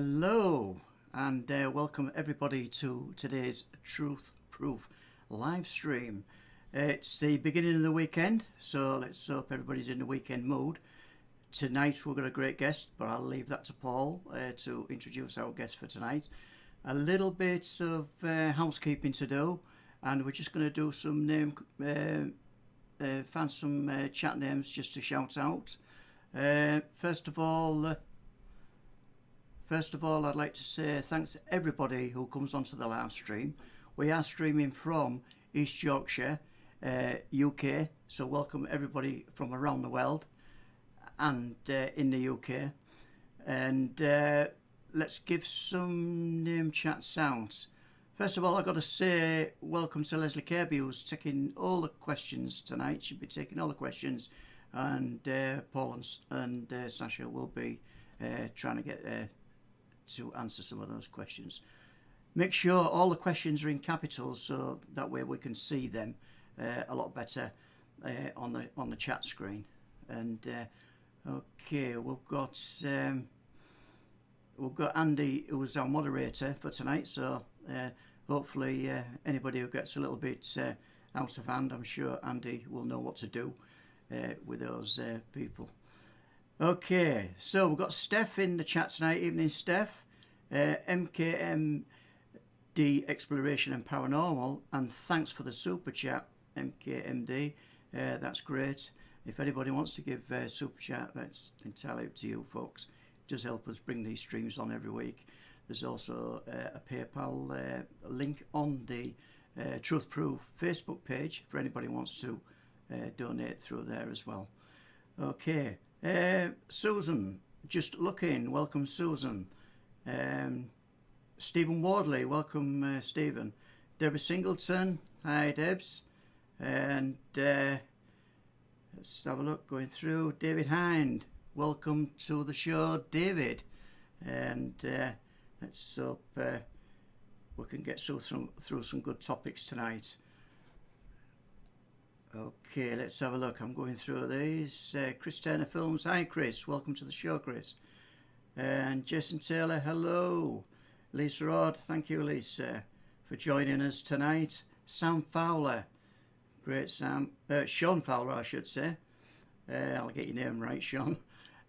Hello and welcome everybody to today's Truth Proof live stream. It's the beginning of the weekend, so let's hope everybody's in the weekend mood. Tonight we've got a great guest, but I'll leave that to Paul to introduce our guest for tonight. A little bit of housekeeping to do, and we're just going to do some find some chat names just to shout out. First of all, I'd like to say thanks to everybody who comes onto the live stream. We are streaming from East Yorkshire, UK, so welcome everybody from around the world and in the UK. And let's give some name chat sounds. First of all, I've got to say welcome to Leslie Kirby, who's taking all the questions tonight. She'll be taking all the questions, and Paul and Sacha will be trying to get to answer some of those questions. Make sure all the questions are in capitals, so that way we can see them a lot better on the chat screen. And okay, we've got Andy, who's our moderator for tonight. So hopefully anybody who gets a little bit out of hand, I'm sure Andy will know what to do with those people. Okay, so we've got Steph in the chat tonight. Evening, Steph. MKMD Exploration and Paranormal, and thanks for the super chat, MKMD. That's great. If anybody wants to give super chat, that's entirely up to you, folks. It does help us bring these streams on every week. There's also a PayPal link on the Truth Proof Facebook page for anybody who wants to donate through there as well. Okay. Susan, just looking. Welcome, Susan. Stephen Wardley, welcome, Stephen. Deborah Singleton, hi, Debs. And let's have a look. Going through. David Hind, welcome to the show, David. And let's hope we can get through some good topics tonight. Okay, let's have a look. I'm going through these. Chris Turner Films. Hi, Chris. Welcome to the show, Chris. And Jason Taylor. Hello. Lisa Rod. Thank you, Lisa, for joining us tonight. Sam Fowler. Great, Sam. Sean Fowler, I should say. I'll get your name right, Sean.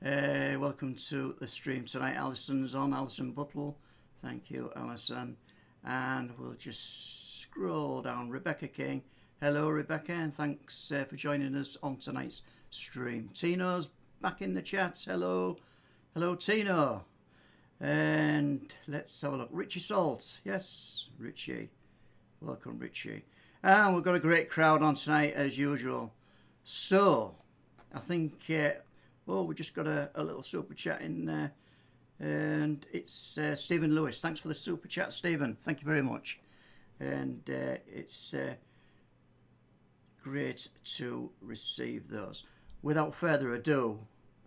Welcome to the stream tonight. Alison's on. Alison Buttle. Thank you, Alison. And we'll just scroll down. Rebecca King. Hello, Rebecca, and thanks for joining us on tonight's stream. Tino's back in the chat. Hello. Hello, Tino. And let's have a look. Richie Salt. Yes, Richie. Welcome, Richie. And we've got a great crowd on tonight, as usual. So, I think, we just got a little super chat in there. And it's Stephen Lewis. Thanks for the super chat, Stephen. Thank you very much. And it's great to receive those. Without further ado,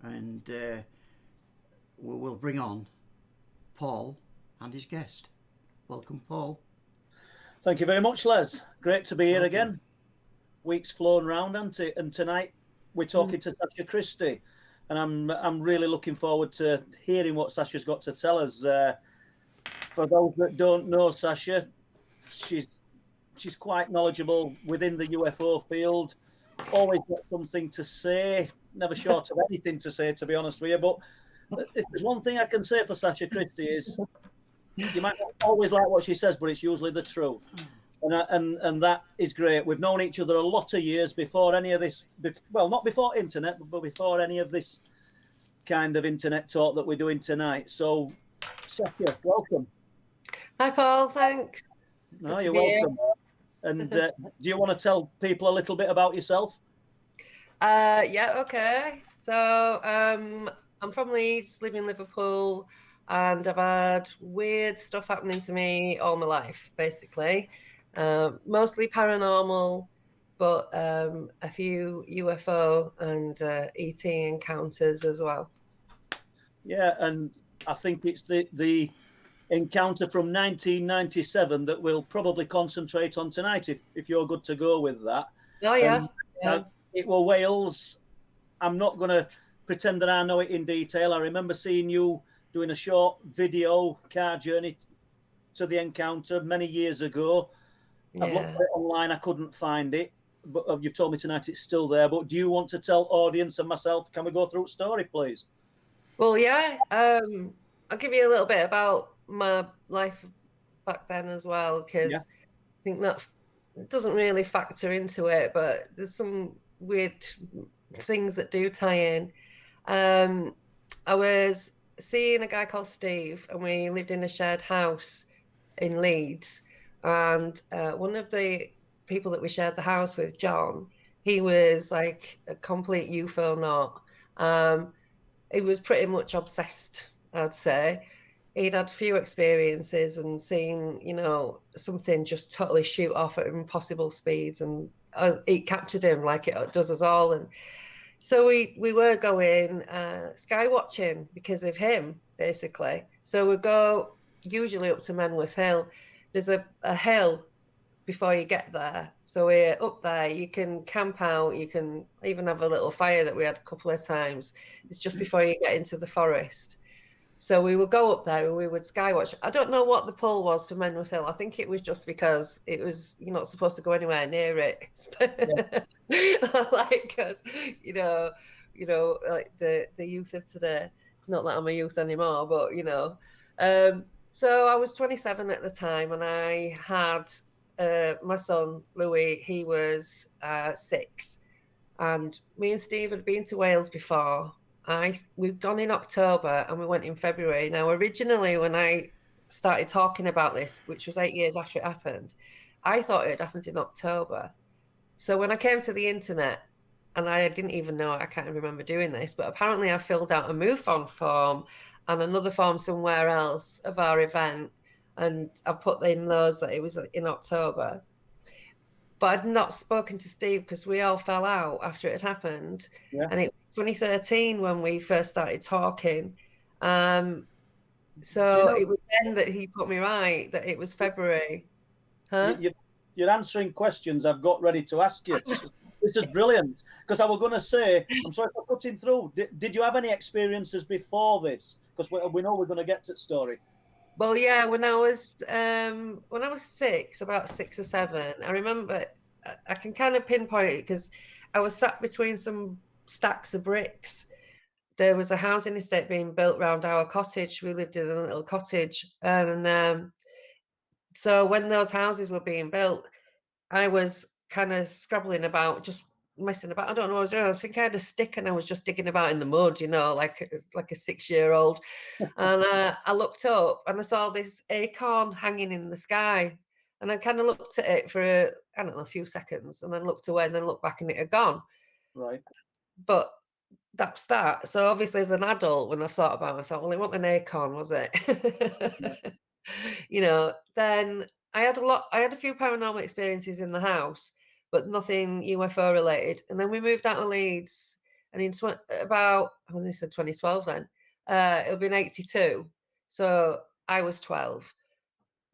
and we will bring on Paul and his guest. Welcome, Paul. Thank you very much, Les. Great to be here again. Week's flown round, hasn't it? And tonight we're talking to Sacha Christie, and I'm really looking forward to hearing what Sacha's got to tell us. For those that don't know Sacha, she's quite knowledgeable within the UFO field. Always got something to say. Never short of anything to say, to be honest with you. But if there's one thing I can say for Sacha Christie is, you might not always like what she says, but it's usually the truth, and that is great. We've known each other a lot of years before any of this. Well, not before internet, but before any of this kind of internet talk that we're doing tonight. So, Sacha, welcome. Hi, Paul. Thanks. No, you're welcome. And do you want to tell people a little bit about yourself? Yeah, okay. So I'm from Leeds, live in Liverpool, and I've had weird stuff happening to me all my life, basically. Mostly paranormal, but a few UFO and ET encounters as well. Yeah, and I think it's the encounter from 1997 that we'll probably concentrate on tonight, if you're good to go with that. Oh, yeah. It was Wales. I'm not going to pretend that I know it in detail. I remember seeing you doing a short video car journey to the encounter many years ago. I've looked for it online, I couldn't find it, but you've told me tonight it's still there. But do you want to tell audience and myself, can we go through the story, please? Well, yeah. I'll give you a little bit about my life back then as well, because I think that doesn't really factor into it, but there's some weird things that do tie in. I was seeing a guy called Steve, and we lived in a shared house in Leeds. And one of the people that we shared the house with, John, he was like a complete UFO nut. He was pretty much obsessed, I'd say. He'd had few experiences and seen, something just totally shoot off at impossible speeds, and it captured him like it does us all. And so we were going sky watching because of him, basically. So we go usually up to Menworth Hill. There's a hill before you get there. So we're up there, you can camp out, you can even have a little fire that we had a couple of times. It's just before you get into the forest. So we would go up there and we would skywatch. I don't know what the pull was for Menworth Hill. I think it was just because it was, you're not supposed to go anywhere near it. Like, because, like the youth of today, not that I'm a youth anymore, but, so I was 27 at the time, and I had my son, Louis, he was 6. And me and Steve had been to Wales before. We've gone in October and we went in February. Now, originally, when I started talking about this, which was 8 years after it happened, I thought it had happened in October. So when I came to the internet, and I didn't even know, I can't remember doing this, but apparently I filled out a MoveOn form and another form somewhere else of our event, and I've put in those that it was in October. But I'd not spoken to Steve because we all fell out after it had happened. Yeah. And it was 2013 when we first started talking. So it was then that he put me right, that it was February. Huh? You're answering questions I've got ready to ask you. This is brilliant. Because I was going to say, I'm sorry for cutting through. Did you have any experiences before this? Because we know we're going to get to the story. Well, yeah, when I was 6, about 6 or 7, I remember, I can kind of pinpoint it because I was sat between some stacks of bricks. There was a housing estate being built around our cottage. We lived in a little cottage, and so when those houses were being built, I was kind of scrabbling about, just messing about. I don't know what I was doing. I think I had a stick and I was just digging about in the mud, like a 6-year-old. And I looked up and I saw this acorn hanging in the sky. And I kind of looked at it for, a few seconds, and then looked away and then looked back and it had gone. Right. But that's that. So obviously as an adult, when I thought about it, I thought, well, it wasn't an acorn, was it? Then I had a few paranormal experiences in the house, but nothing UFO related. And then we moved out of Leeds, and in about, I said 2012 then, it'll be in 82. So I was 12.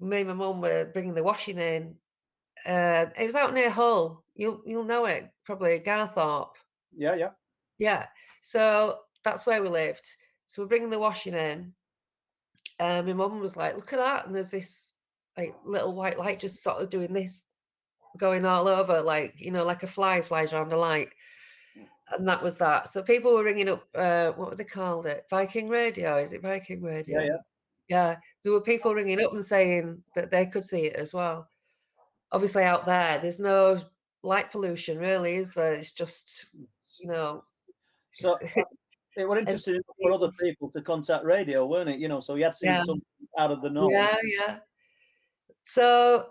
Me and my mum were bringing the washing in. It was out near Hull. You'll know it, probably, Garthorpe. Yeah. Yeah. So that's where we lived. So we're bringing the washing in. My mum was like, look at that. And there's this like little white light just sort of doing this, going all over, like a fly flies around a light. And that was that. So people were ringing up, what were they called it? Viking Radio? Is it Viking Radio? Yeah. Yeah. There were people ringing up and saying that they could see it as well. Obviously out there's no light pollution really, is there? It's just, So it were interesting for other people to contact radio, weren't it? So you had seen something out of the norm. Yeah. So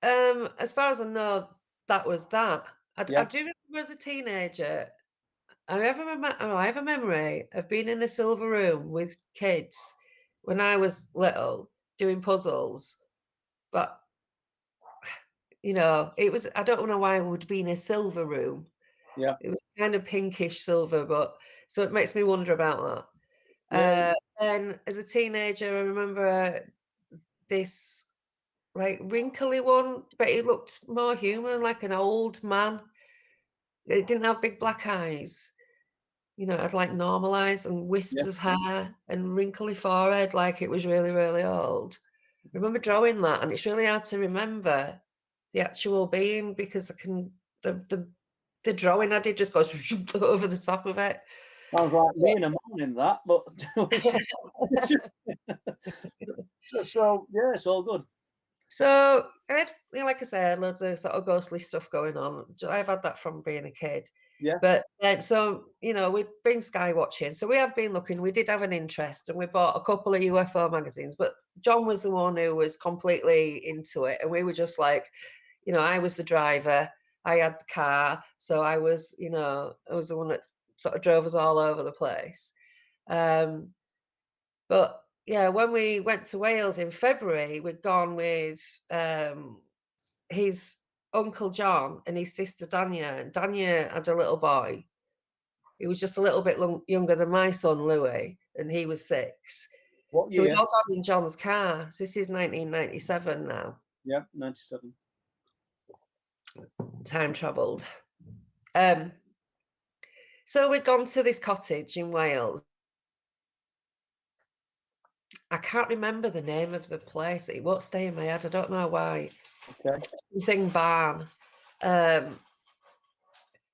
as far as I know, that was that. I do remember as a teenager, I have a memory of being in a silver room with kids when I was little doing puzzles, but it was, I don't know why I would be in a silver room. Yeah. It was kind of pinkish silver, but so it makes me wonder about that. Yeah. And as a teenager, I remember this like wrinkly one, but he looked more human, like an old man. It didn't have big black eyes. you know, it had like normalised and wisps of hair and wrinkly forehead, like it was really, really old. I remember drawing that, and it's really hard to remember the actual being because I can the drawing I did just goes over the top of it. Sounds like me in a morning, that, but so yeah, it's all good. So I had, you know, like I said, loads of sort of ghostly stuff going on. I've had that from being a kid. Yeah. But so, you know, we'd been sky watching. So we had been looking, we did have an interest, and we bought a couple of UFO magazines. But John was the one who was completely into it. And we were just like, you know, I was the driver, I had the car. So I was, you know, I was the one that sort of drove us all over the place. But yeah, when we went to Wales in February, we'd gone with his uncle John and his sister Danya. And Danya had a little boy. He was just a little bit younger than my son Louis, and he was 6. What So year? we'd all gone in John's car. So this is 1997 now. Yeah, 97. Time travelled. So we'd gone to this cottage in Wales. I can't remember the name of the place. It won't stay in my head. I don't know why. Okay. Something barn. But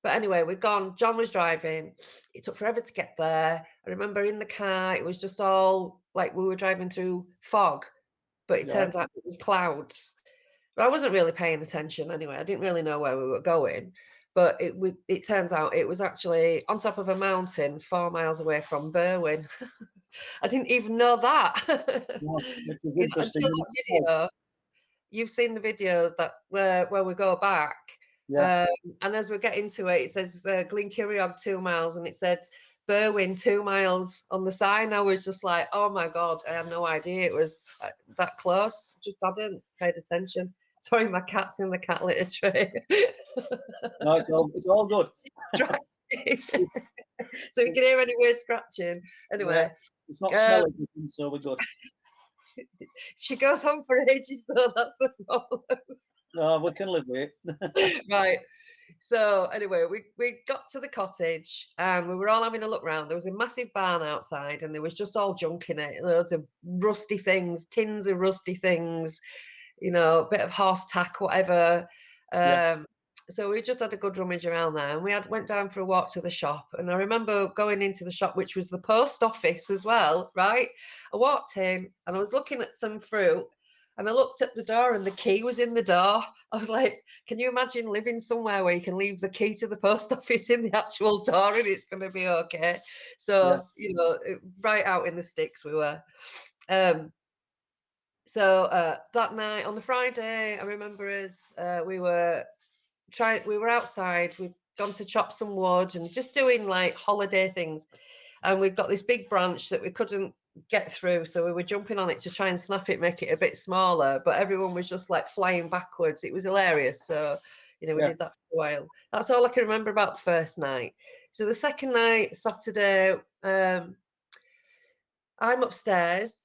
anyway, we'd gone. John was driving. It took forever to get there. I remember in the car, it was just all like we were driving through fog, but it turns out it was clouds. But I wasn't really paying attention anyway. I didn't really know where we were going. But it turns out it was actually on top of a mountain 4 miles away from Berwyn. I didn't even know that. Which is interesting. You've seen the video that where we go back. Yeah. And as we get into it, it says Glenkirriog 2 miles, and it said Berwyn 2 miles on the sign. I was just like, oh my God, I had no idea it was that close. Just I didn't pay attention. Sorry, my cat's in the cat litter tray. No, it's all good. So you can hear any weird scratching. Anyway. Yeah. It's not smelling, so we're good. She goes on for ages, though. That's the problem. No, we can live with it. Right. So anyway, we got to the cottage and we were all having a look around. There was a massive barn outside and there was just all junk in it. Loads of rusty things, tins of rusty things, you know, a bit of horse tack, whatever. So we just had a good rummage around there, and we went down for a walk to the shop. And I remember going into the shop, which was the post office as well, right? I walked in and I was looking at some fruit, and I looked at the door and the key was in the door. I was like, can you imagine living somewhere where you can leave the key to the post office in the actual door and it's going to be okay? So, you know, right out in the sticks we were. So that night on the Friday, I remember as we were outside, we'd gone to chop some wood and just doing like holiday things. And we've got this big branch that we couldn't get through. So we were jumping on it to try and snap it, make it a bit smaller. But everyone was just like flying backwards. It was hilarious. So, you know, we did that for a while. That's all I can remember about the first night. So the second night, Saturday, I'm upstairs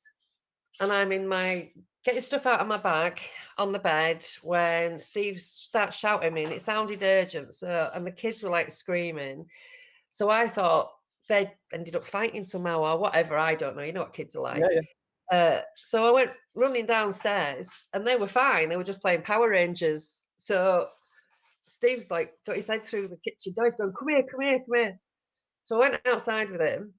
and I'm in my getting stuff out of my bag on the bed when Steve starts shouting me, and it sounded urgent. So, and the kids were like screaming. So I thought they ended up fighting somehow or whatever. I don't know. You know what kids are like. So I went running downstairs and they were fine. They were just playing Power Rangers. So Steve's like got his head through the kitchen door. He's going, come here, come here, come here. So I went outside with him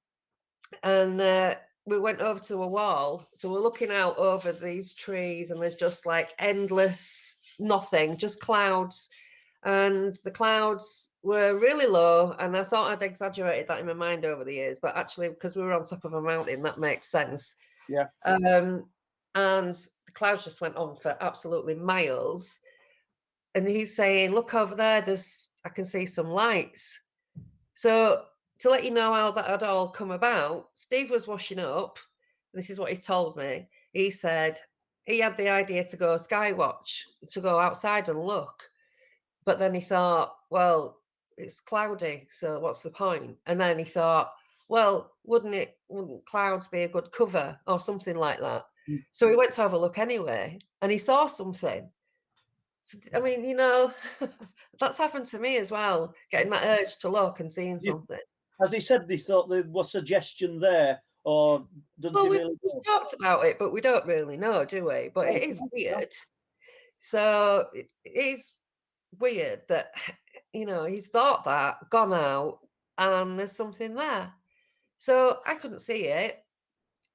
and we went over to a wall. So we're looking out over these trees and there's just like endless nothing, just clouds. And the clouds were really low. And I thought I'd exaggerated that in my mind over the years. But actually, because we were on top of a mountain, that makes sense. Yeah. And the clouds just went on for absolutely miles. And he's saying, look over there, I can see some lights. So to let you know how that had all come about, Steve was washing up. This is what he's told me. He said he had the idea to go skywatch, to go outside and look. But then he thought, well, it's cloudy, so what's the point? And then he thought, well, wouldn't clouds be a good cover or something like that? So he went to have a look anyway, and he saw something. So, I mean, you know, that's happened to me as well, getting that urge to look and seeing something. Has he said he thought there was suggestion there, or doesn't Well, he we've really know? talked about it, but we don't really know, do we? But it is weird. So it is weird that, you know, he's thought that, gone out, and there's something there. So I couldn't see it.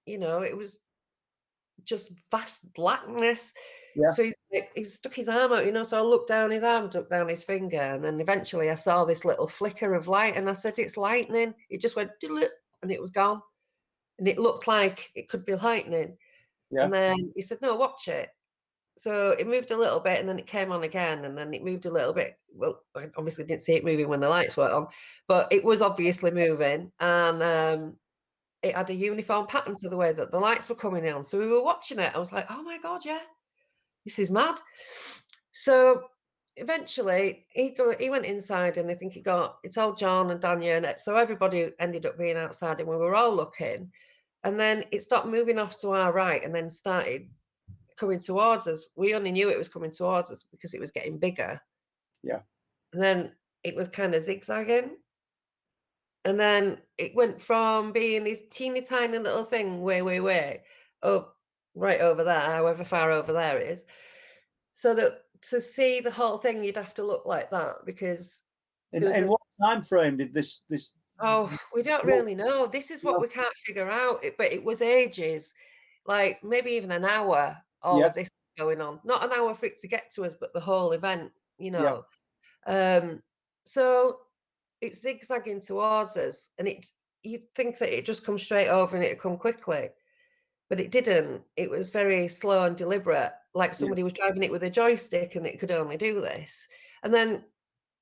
You know, it was just vast blackness. Yeah. So he stuck his arm out, you know. So I looked down his arm, looked down his finger, and then eventually I saw this little flicker of light, and I said, "It's lightning." It just went, and it was gone, and it looked like it could be lightning. Yeah. And then he said, "No, watch it." So it moved a little bit, and then it came on again, and then it moved a little bit. Well, I obviously didn't see it moving when the lights were on, but it was obviously moving, and it had a uniform pattern to the way that the lights were coming on. So we were watching it. I was like, "Oh my God, yeah, this is mad." So eventually he went inside, and I think he told John and Danya, and so everybody ended up being outside, and we were all looking. And then it stopped moving off to our right, and then started coming towards us. We only knew it was coming towards us because it was getting bigger. Yeah. And then it was kind of zigzagging. And then it went from being this teeny tiny little thing way up right over there, however far over there it is. So that to see the whole thing, you'd have to look like that, because In what time frame did this? Oh, we don't really know. This is what we can't figure out. But it was ages, like maybe even an hour, all of this going on. Not an hour for it to get to us, but the whole event, you know. So it's zigzagging towards us, and you'd think that it just come straight over and it'd come quickly, but it didn't. It was very slow and deliberate, like somebody was driving it with a joystick, and it could only do this. And then,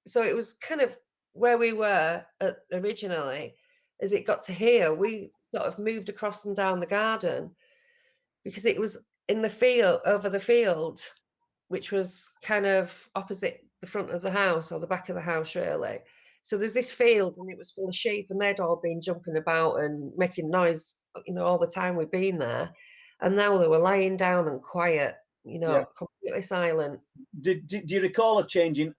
so it was kind of where we were originally. As it got to here, we sort of moved across and down the garden, because it was in the field, over the field, which was kind of opposite the front of the house, or the back of the house, really. So there's this field, and it was full of sheep, and they'd all been jumping about and making noise, you know, all the time we'd been there. And now they were lying down and quiet, you know, completely silent. Do you recall a change in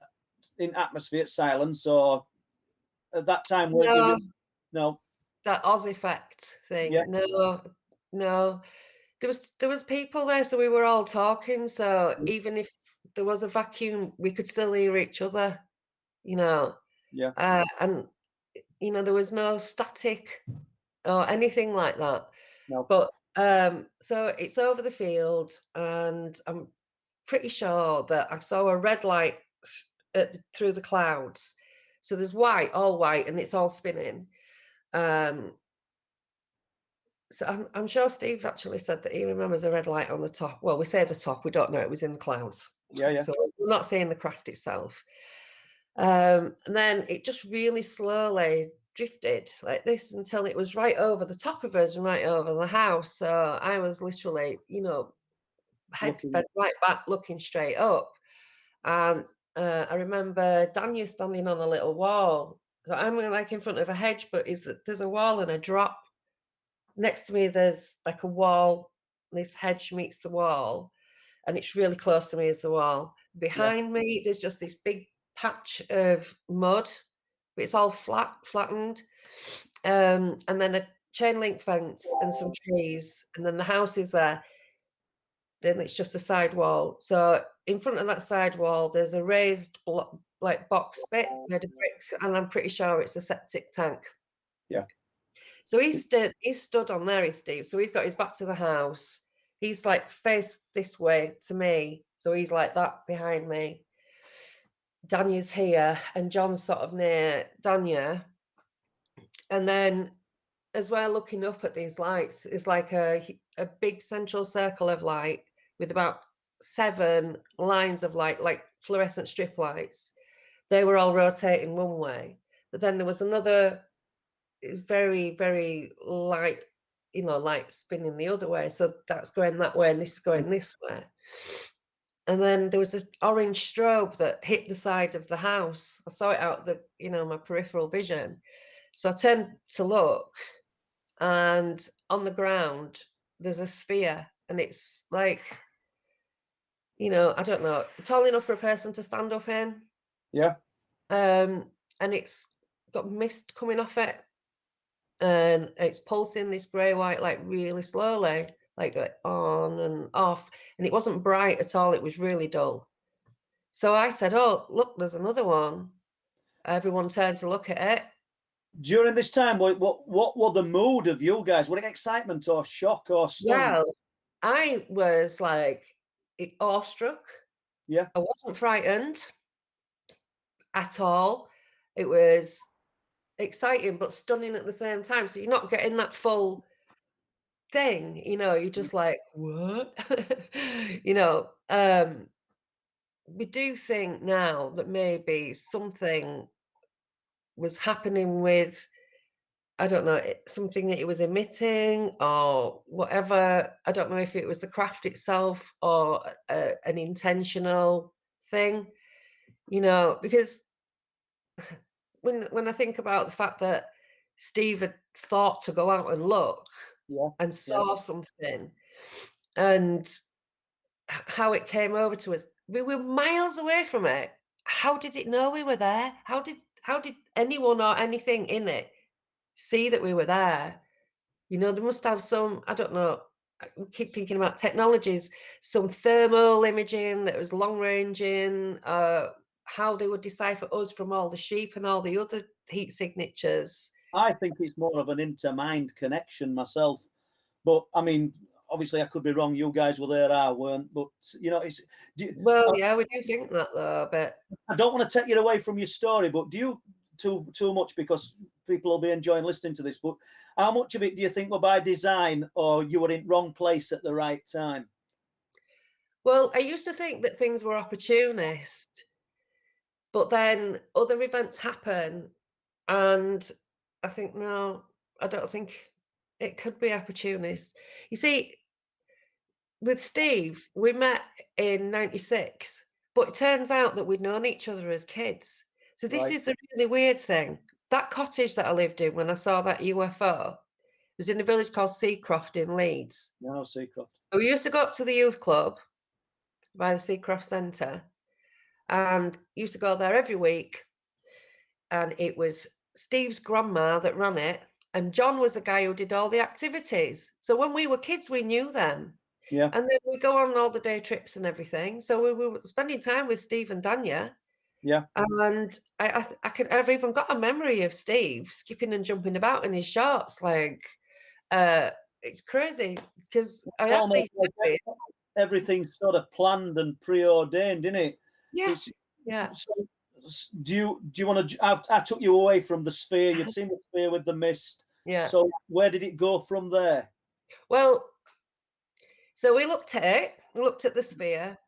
atmosphere, silence, or at that time? No. That Oz effect thing. No. There was people there, so we were all talking. So even if there was a vacuum, we could still hear each other, you know. And you know, there was no static or anything like that. No. But so it's over the field, and I'm pretty sure that I saw a red light through the clouds. So there's white, all white, and it's all spinning. So I'm sure Steve actually said that he remembers a red light on the top. Well, we say the top, we don't know. It was in the clouds. So we're not seeing the craft itself. And then it just really slowly drifted like this until it was right over the top of us and right over the house. So I was literally, you know, head bent right back, looking straight up. And I remember Daniel standing on a little wall. So I'm like in front of a hedge, but there's a wall and a drop. Next to me, there's like a wall. This hedge meets the wall, and it's really close to me as the wall. Behind me, there's just this big patch of mud, but it's all flattened. And then a chain link fence and some trees, and then the house is there. Then it's just a side wall. So in front of that side wall, there's a raised like box bit made of bricks, and I'm pretty sure it's a septic tank. Yeah. So he stood on there, is Steve. So he's got his back to the house. He's like faced this way to me. So he's like that behind me. Danya's here, and John's sort of near Danya. And then as we're looking up at these lights, it's like a big central circle of light with about 7 lines of light, like fluorescent strip lights. They were all rotating one way. But then there was another very, very light, you know, light spinning the other way. So that's going that way, and this is going this way. And then there was an orange strobe that hit the side of the house. I saw it out my peripheral vision. So I turned to look, and on the ground there's a sphere, and it's like, you know, I don't know, tall enough for a person to stand up in. Yeah. And it's got mist coming off it. and it's pulsing this grey-white like really slowly, like on and off, and it wasn't bright at all. It was really dull. So I said, "Oh, look, there's another one." Everyone turned to look at it. During this time, what was the mood of you guys? Was it excitement or shock or stunned? Well, I was like awestruck. Yeah. I wasn't frightened at all. It was exciting but stunning at the same time. So you're not getting that full thing, you're just like, what? We do think now that maybe something was happening with, I don't know, something that it was emitting or whatever. I don't know if it was the craft itself or an intentional thing, because when I think about the fact that Steve had thought to go out and look and saw something, and how it came over to us, we were miles away from it. How did it know we were there? How did anyone or anything in it see that we were there? They must have some, I don't know, I keep thinking about technologies, some thermal imaging that was long ranging, how they would decipher us from all the sheep and all the other heat signatures. I think it's more of an intermind connection myself. But I mean, obviously I could be wrong. You guys were there, I weren't. But it's yeah, we do think that though. But I don't want to take you away from your story. But do you too much, because people will be enjoying listening to this? But how much of it do you think were by design, or you were in wrong place at the right time? Well, I used to think that things were opportunist, but then other events happen, and I think no, I don't think it could be opportunist. You see, with Steve, we met in '96, but it turns out that we'd known each other as kids. So this Right. is the really weird thing. That cottage that I lived in when I saw that UFO was in a village called Seacroft in Leeds. No, Seacroft. So we used to go up to the youth club by the Seacroft Centre and used to go there every week. And it was Steve's grandma that ran it. And John was the guy who did all the activities. So when we were kids, we knew them. Yeah. And then we go on all the day trips and everything. So we were spending time with Steve and Danya. Yeah. And I've even got a memory of Steve skipping and jumping about in his shorts. Like, it's crazy because I had these memories. Everything's sort of planned and preordained, isn't it? Yeah. Yeah. So, do you want to? I took you away from the sphere. You'd seen the sphere with the mist. Yeah. So where did it go from there? Well, so we looked at it. We looked at the sphere,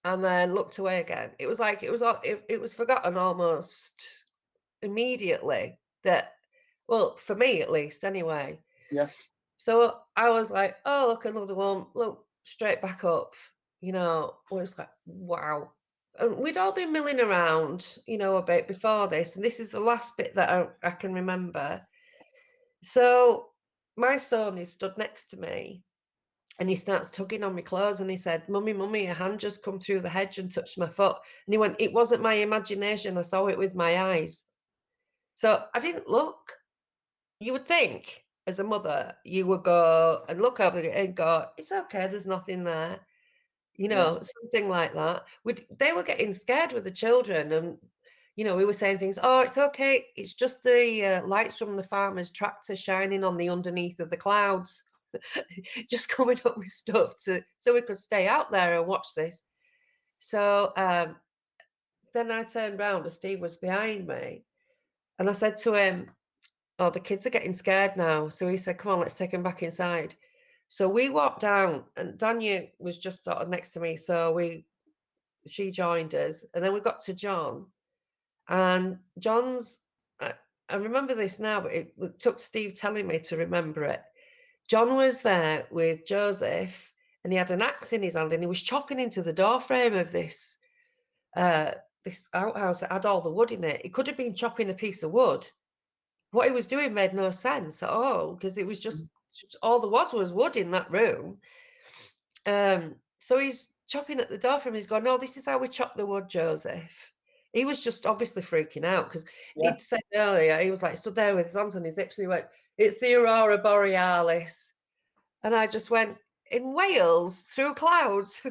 and then looked away again. It was like it was forgotten almost immediately. That, well, for me at least, anyway. Yeah. So I was like, oh, look, another one. Look, straight back up. It was like, wow. And we'd all been milling around, a bit before this, and this is the last bit that I can remember. So my son is stood next to me, and he starts tugging on my clothes, and he said, Mummy, a hand just come through the hedge and touched my foot. And he went, it wasn't my imagination. I saw it with my eyes. So I didn't look. You would think, as a mother, you would go and look over it and go, it's okay, there's nothing there. Something like that. They were getting scared with the children, and we were saying things. Oh, it's okay. It's just the lights from the farmer's tractor shining on the underneath of the clouds, just coming up with stuff so we could stay out there and watch this. So then I turned round and Steve was behind me, and I said to him, "Oh, the kids are getting scared now." So he said, "Come on, let's take them back inside." So we walked down, and Danya was just sort of next to me. So she joined us, and then we got to John, and John's. I remember this now, but it took Steve telling me to remember it. John was there with Joseph, and he had an axe in his hand, and he was chopping into the doorframe of this outhouse that had all the wood in it. He could have been chopping a piece of wood. What he was doing made no sense at all, because it was just all there was wood in that room. So he's chopping at the door from him. He's going, "No, this is how we chop the wood, Joseph." He was just obviously freaking out because he'd said earlier, he was like stood there with his hands on his hips, and he went, It's the Aurora Borealis. And I just went, in Wales, through clouds?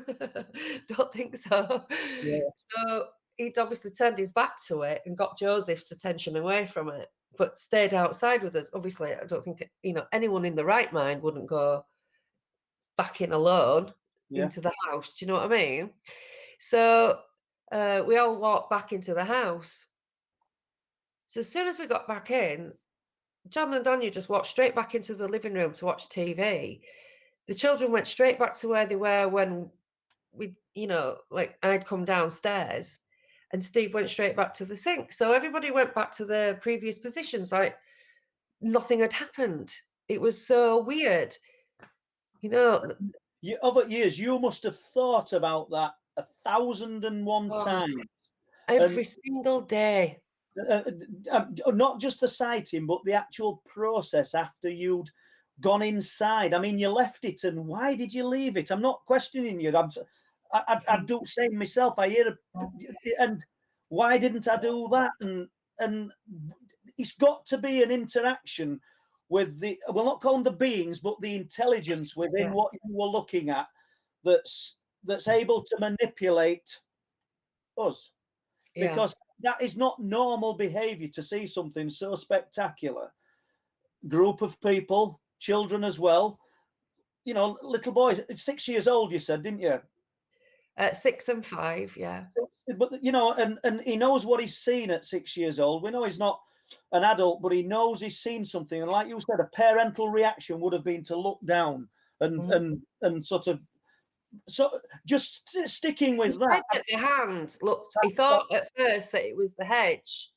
Don't think so. Yeah. So he'd obviously turned his back to it and got Joseph's attention away from it, but stayed outside with us. Obviously, I don't think, anyone in the right mind wouldn't go back in alone into the house. Do you know what I mean? So we all walked back into the house. So as soon as we got back in, John and Daniel just walked straight back into the living room to watch TV. The children went straight back to where they were when I'd come downstairs, and Steve went straight back to the sink. So everybody went back to their previous positions like nothing had happened. It was so weird. Over years, you must have thought about that 1,001 times. Every single day. Not just the sighting, but the actual process after you'd gone inside. I mean, you left it, and why did you leave it? I'm not questioning you. I do the same myself. I hear, and why didn't I do that? And it's got to be an interaction with we'll not call them the beings, but the intelligence within what you were looking at that's able to manipulate us. Because that is not normal behavior to see something so spectacular. Group of people, children as well. Little boys, 6 years old, you said, didn't you? 6 and 5, yeah. But, and he knows what he's seen at 6 years old. We know he's not an adult, but he knows he's seen something. And like you said, a parental reaction would have been to look down and sort of. So just sticking with that. The hand looked. He thought at first that it was the hedge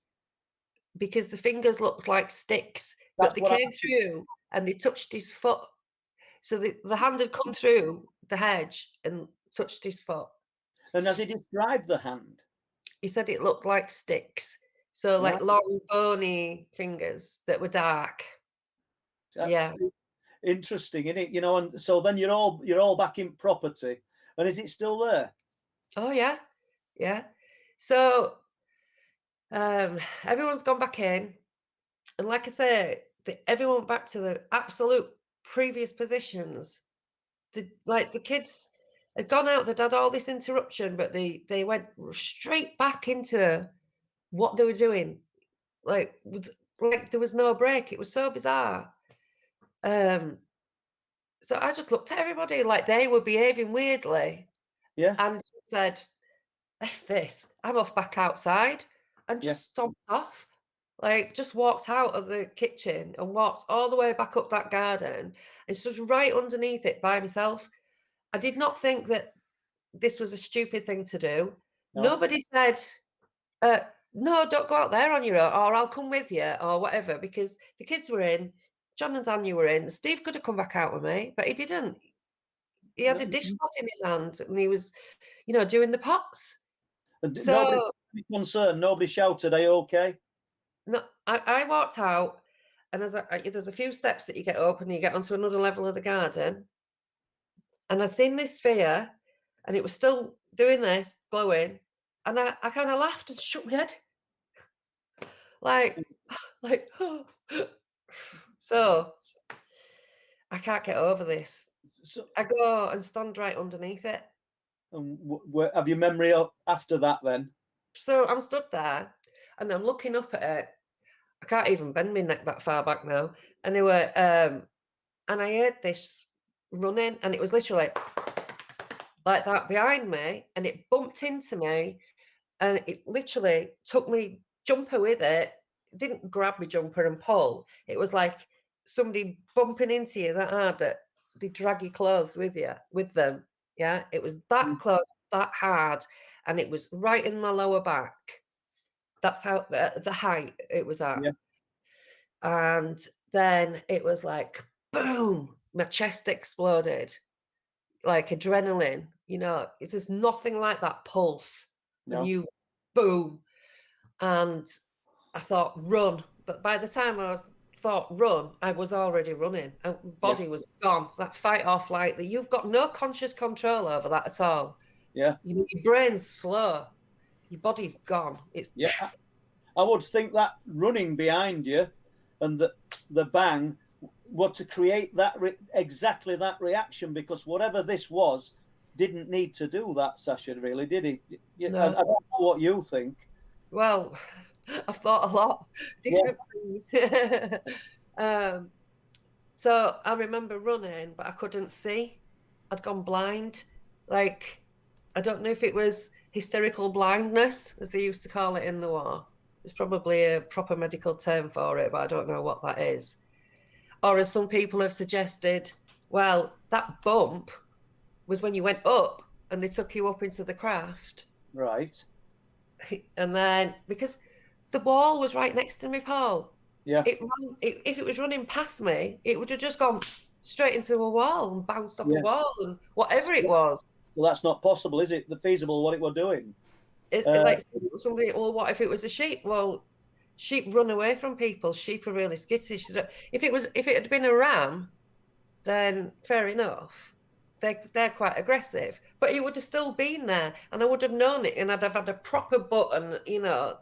because the fingers looked like sticks, but they came through and they touched his foot. So the hand had come through the hedge and touched his foot. And as he described the hand, he said it looked like sticks. So like long, bony fingers that were dark. That's interesting, isn't it? And so then you're all back in property. And is it still there? Oh yeah. So everyone's gone back in, and like I say, everyone went back to the absolute previous positions. The kids had gone out, they'd had all this interruption, but they went straight back into what they were doing. Like there was no break. It was so bizarre. So I just looked at everybody like they were behaving weirdly. Yeah. And said, F this, I'm off back outside, and just stomped off. Like, just walked out of the kitchen and walked all the way back up that garden and stood right underneath it by myself. I did not think that this was a stupid thing to do. No. Nobody said, no, don't go out there on your own, or I'll come with you, or whatever, because the kids were in, John and Daniel were in. Steve could have come back out with me, but he didn't. He had a dishcloth in his hand and he was, doing the pots. And so, nobody concerned, nobody shouted, "Are you okay?" No, I walked out, and there's a few steps that you get up and you get onto another level of the garden. And I'd seen this sphere, and it was still doing this, glowing. And I kind of laughed and shook my head. Like, so I can't get over this. So I go and stand right underneath it. Have you memory after that then? So I'm stood there and I'm looking up at it. I can't even bend my neck that far back now. Anyway, and I heard this running, and it was literally like that behind me, and it bumped into me, and it literally took me jumper with it. It didn't grab me jumper and pull. It was like somebody bumping into you that hard that they drag your clothes with them. Yeah, it was that close, that hard, and it was right in my lower back. That's how the height it was at. Yeah. And then it was like, boom, my chest exploded, like adrenaline. It's just nothing like that pulse. No. And you, boom. And I thought, run. But by the time I thought run, I was already running. My body was gone. That fight or flight, you've got no conscious control over that at all. Yeah. Your brain's slow. Your body's gone. I would think that running behind you and the bang to create that exactly that reaction, because whatever this was didn't need to do that, Sacha, really, did he? No. I don't know what you think. Well, I've thought a lot different things. So I remember running, but I couldn't see. I'd gone blind. Like, I don't know if it was hysterical blindness, as they used to call it in the war. There's probably a proper medical term for it, but I don't know what that is. Or as some people have suggested, well, that bump was when you went up and they took you up into the craft. Right. And then, because the wall was right next to me, Paul. Yeah. If it was running past me, it would have just gone straight into a wall and bounced off a wall and whatever it was. Well, that's not possible, is it? The feasible what it were doing. Like somebody, well, what if it was a sheep? Well, sheep run away from people. Sheep are really skittish. If it had been a ram, then fair enough. They're quite aggressive, but it would have still been there, and I would have known it, and I'd have had a proper button. You know,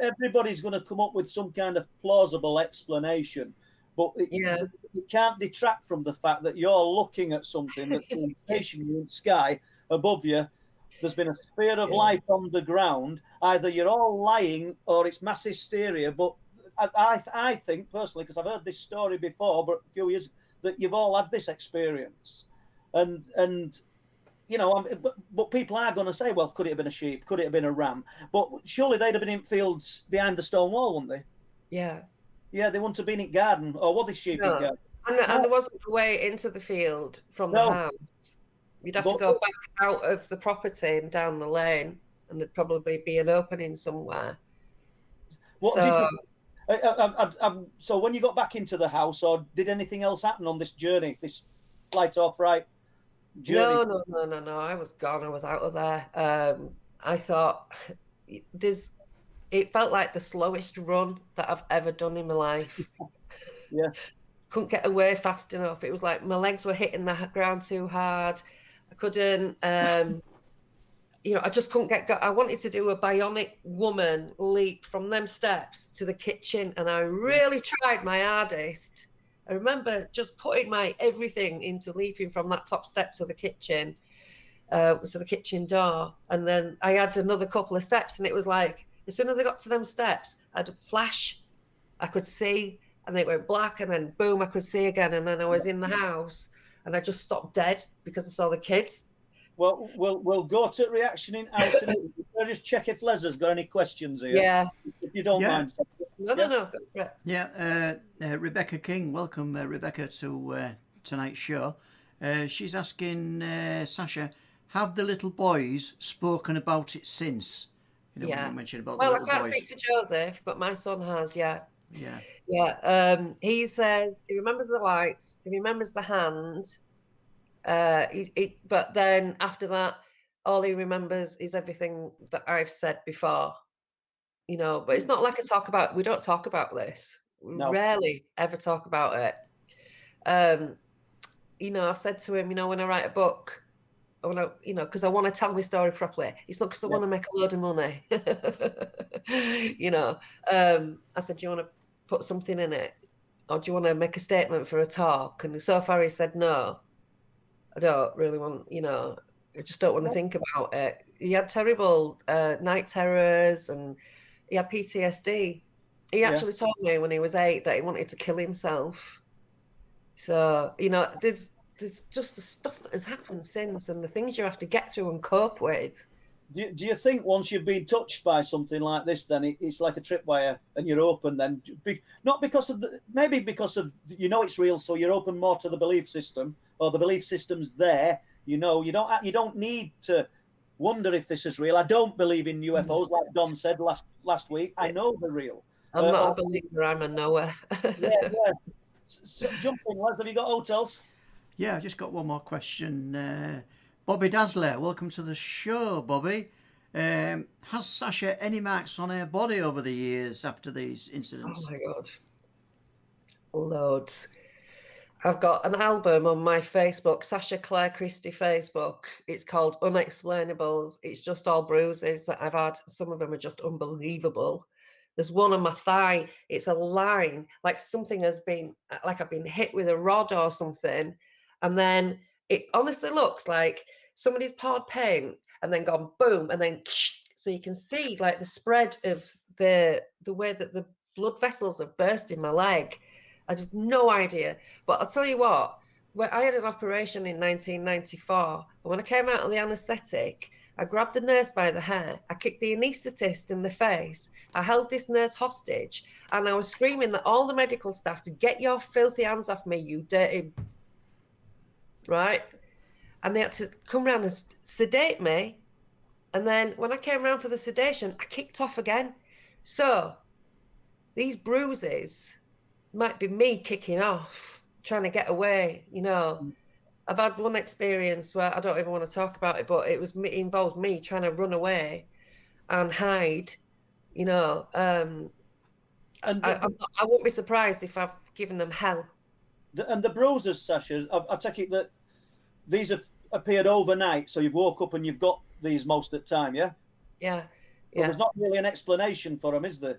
everybody's going to come up with some kind of plausible explanation, but it can't detract from the fact that you're looking at something that's been stationary in the sky above you. There's been a sphere of light on the ground. Either you're all lying or it's mass hysteria. But I think personally, because I've heard this story before, but a few years, that you've all had this experience. And you know, but people are going to say, well, could it have been a sheep? Could it have been a ram? But surely they'd have been in fields behind the stone wall, wouldn't they? Yeah. Yeah, they wouldn't have been in garden, or were they sheep in garden? And there wasn't a way into the field from the house. You'd have to go back out of the property and down the lane, and there'd probably be an opening somewhere. So when you got back into the house, or did anything else happen on this journey, this flight off right journey? No. I was gone. I was out of there. I thought it felt like the slowest run that I've ever done in my life. Yeah. Couldn't get away fast enough. It was like my legs were hitting the ground too hard. I couldn't, I just couldn't I wanted to do a bionic woman leap from them steps to the kitchen, and I really tried my hardest. I remember just putting my everything into leaping from that top step to the kitchen door. And then I had another couple of steps, and it was like, as soon as I got to them steps, I'd flash, I could see, and it went black, and then boom, I could see again. And then I was in the house, and I just stopped dead because I saw the kids. Well, we'll go to reaction in house. I'll just check if Leslie's got any questions here. Yeah. If you don't mind. No. Yeah. Rebecca King, welcome, Rebecca, to tonight's show. She's asking Sacha, have the little boys spoken about it since? You know, when you mentioned about the little boys. Well, I can't speak for Joseph, but my son has, Yeah. He says he remembers the lights, he remembers the hand. But then after that, all he remembers is everything that I've said before. You know, but it's not like we don't talk about this. We rarely ever talk about it. You know, I've said to him, you know, when I write a book, I want to, you know, because I want to tell my story properly. It's not because I want to make a load of money. You know, I said, do you want to put something in it? Or do you want to make a statement for a talk? And so far he said, no, I don't really want, you know, I just don't want to think about it. He had terrible night terrors, and he had PTSD. He actually told me when he was 8 that he wanted to kill himself. So, you know, there's just the stuff that has happened since, and the things you have to get through and cope with. Do you think once you've been touched by something like this, then it's like a tripwire and you're open then? Not because of maybe because of, you know, it's real, so you're open more to the belief system, or the belief system's there. You know, you don't need to wonder if this is real. I don't believe in UFOs, like Don said last week. I know they're real. I'm not a believer, I'm a knower. Yeah. So, jump in, Les, have you got hotels? Yeah, I just got one more question. Bobby Dazzler, welcome to the show, Bobby. Has Sacha any marks on her body over the years after these incidents? Oh my God. Loads. I've got an album on my Facebook, Sacha Christie Facebook. It's called Unexplainables. It's just all bruises that I've had. Some of them are just unbelievable. There's one on my thigh. It's a line, like something has been, like I've been hit with a rod or something. And then it honestly looks like somebody's poured paint and then gone boom, and then so you can see like the spread of the way that the blood vessels have burst in my leg. I have no idea. But I'll tell you what, when I had an operation in 1994, and when I came out of the anaesthetic, I grabbed the nurse by the hair, I kicked the anaesthetist in the face, I held this nurse hostage, and I was screaming at all the medical staff to get your filthy hands off me, you dirty... Right? And they had to come round and sedate me. And then when I came round for the sedation, I kicked off again. So these bruises might be me kicking off, trying to get away, you know. I've had one experience where I don't even want to talk about it, but it involves me trying to run away and hide, you know. I won't be surprised if I've given them hell. And the bruises, Sacha, I take it that these have appeared overnight, so you've woke up and you've got these most of the time, yeah? Yeah. So yeah. there's not really an explanation for them, is there?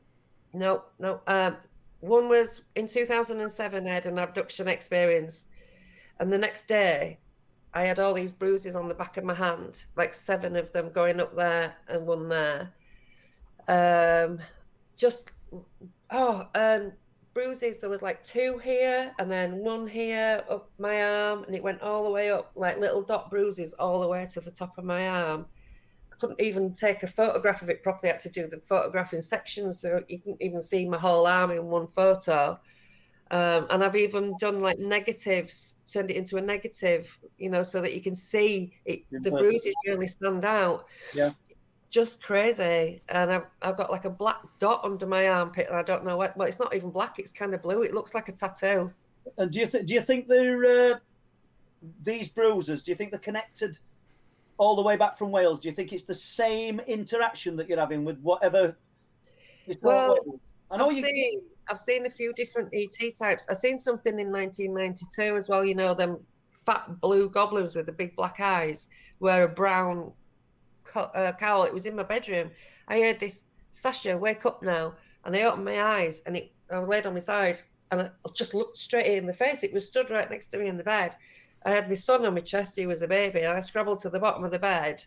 No. One was in 2007, I had an abduction experience. And the next day, I had all these bruises on the back of my hand, like 7 of them going up there and 1 there. Bruises, there was like 2 here and then 1 here up my arm, and it went all the way up, like little dot bruises all the way to the top of my arm. I couldn't even take a photograph of it properly. I had to do the photograph in sections, so you couldn't even see my whole arm in one photo. And I've even done like negatives, turned it into a negative, you know, so that you can see it, the bruises really stand out. Yeah. Just crazy. And I've got like a black dot under my armpit, and I don't know what. Well, it's not even black; it's kind of blue. It looks like a tattoo. And do you think they're these bruises? Do you think they're connected all the way back from Wales? Do you think it's the same interaction that you're having with whatever? Well, I've seen a few different ET types. I've seen something in 1992 as well. You know, them fat blue goblins with the big black eyes, wear a brown cowl. It was in my bedroom. I heard this, Sacha, wake up now. And I opened my eyes, and I was laid on my side, and I just looked straight in the face. It was stood right next to me in the bed. I had my son on my chest. He was a baby. And I scrabbled to the bottom of the bed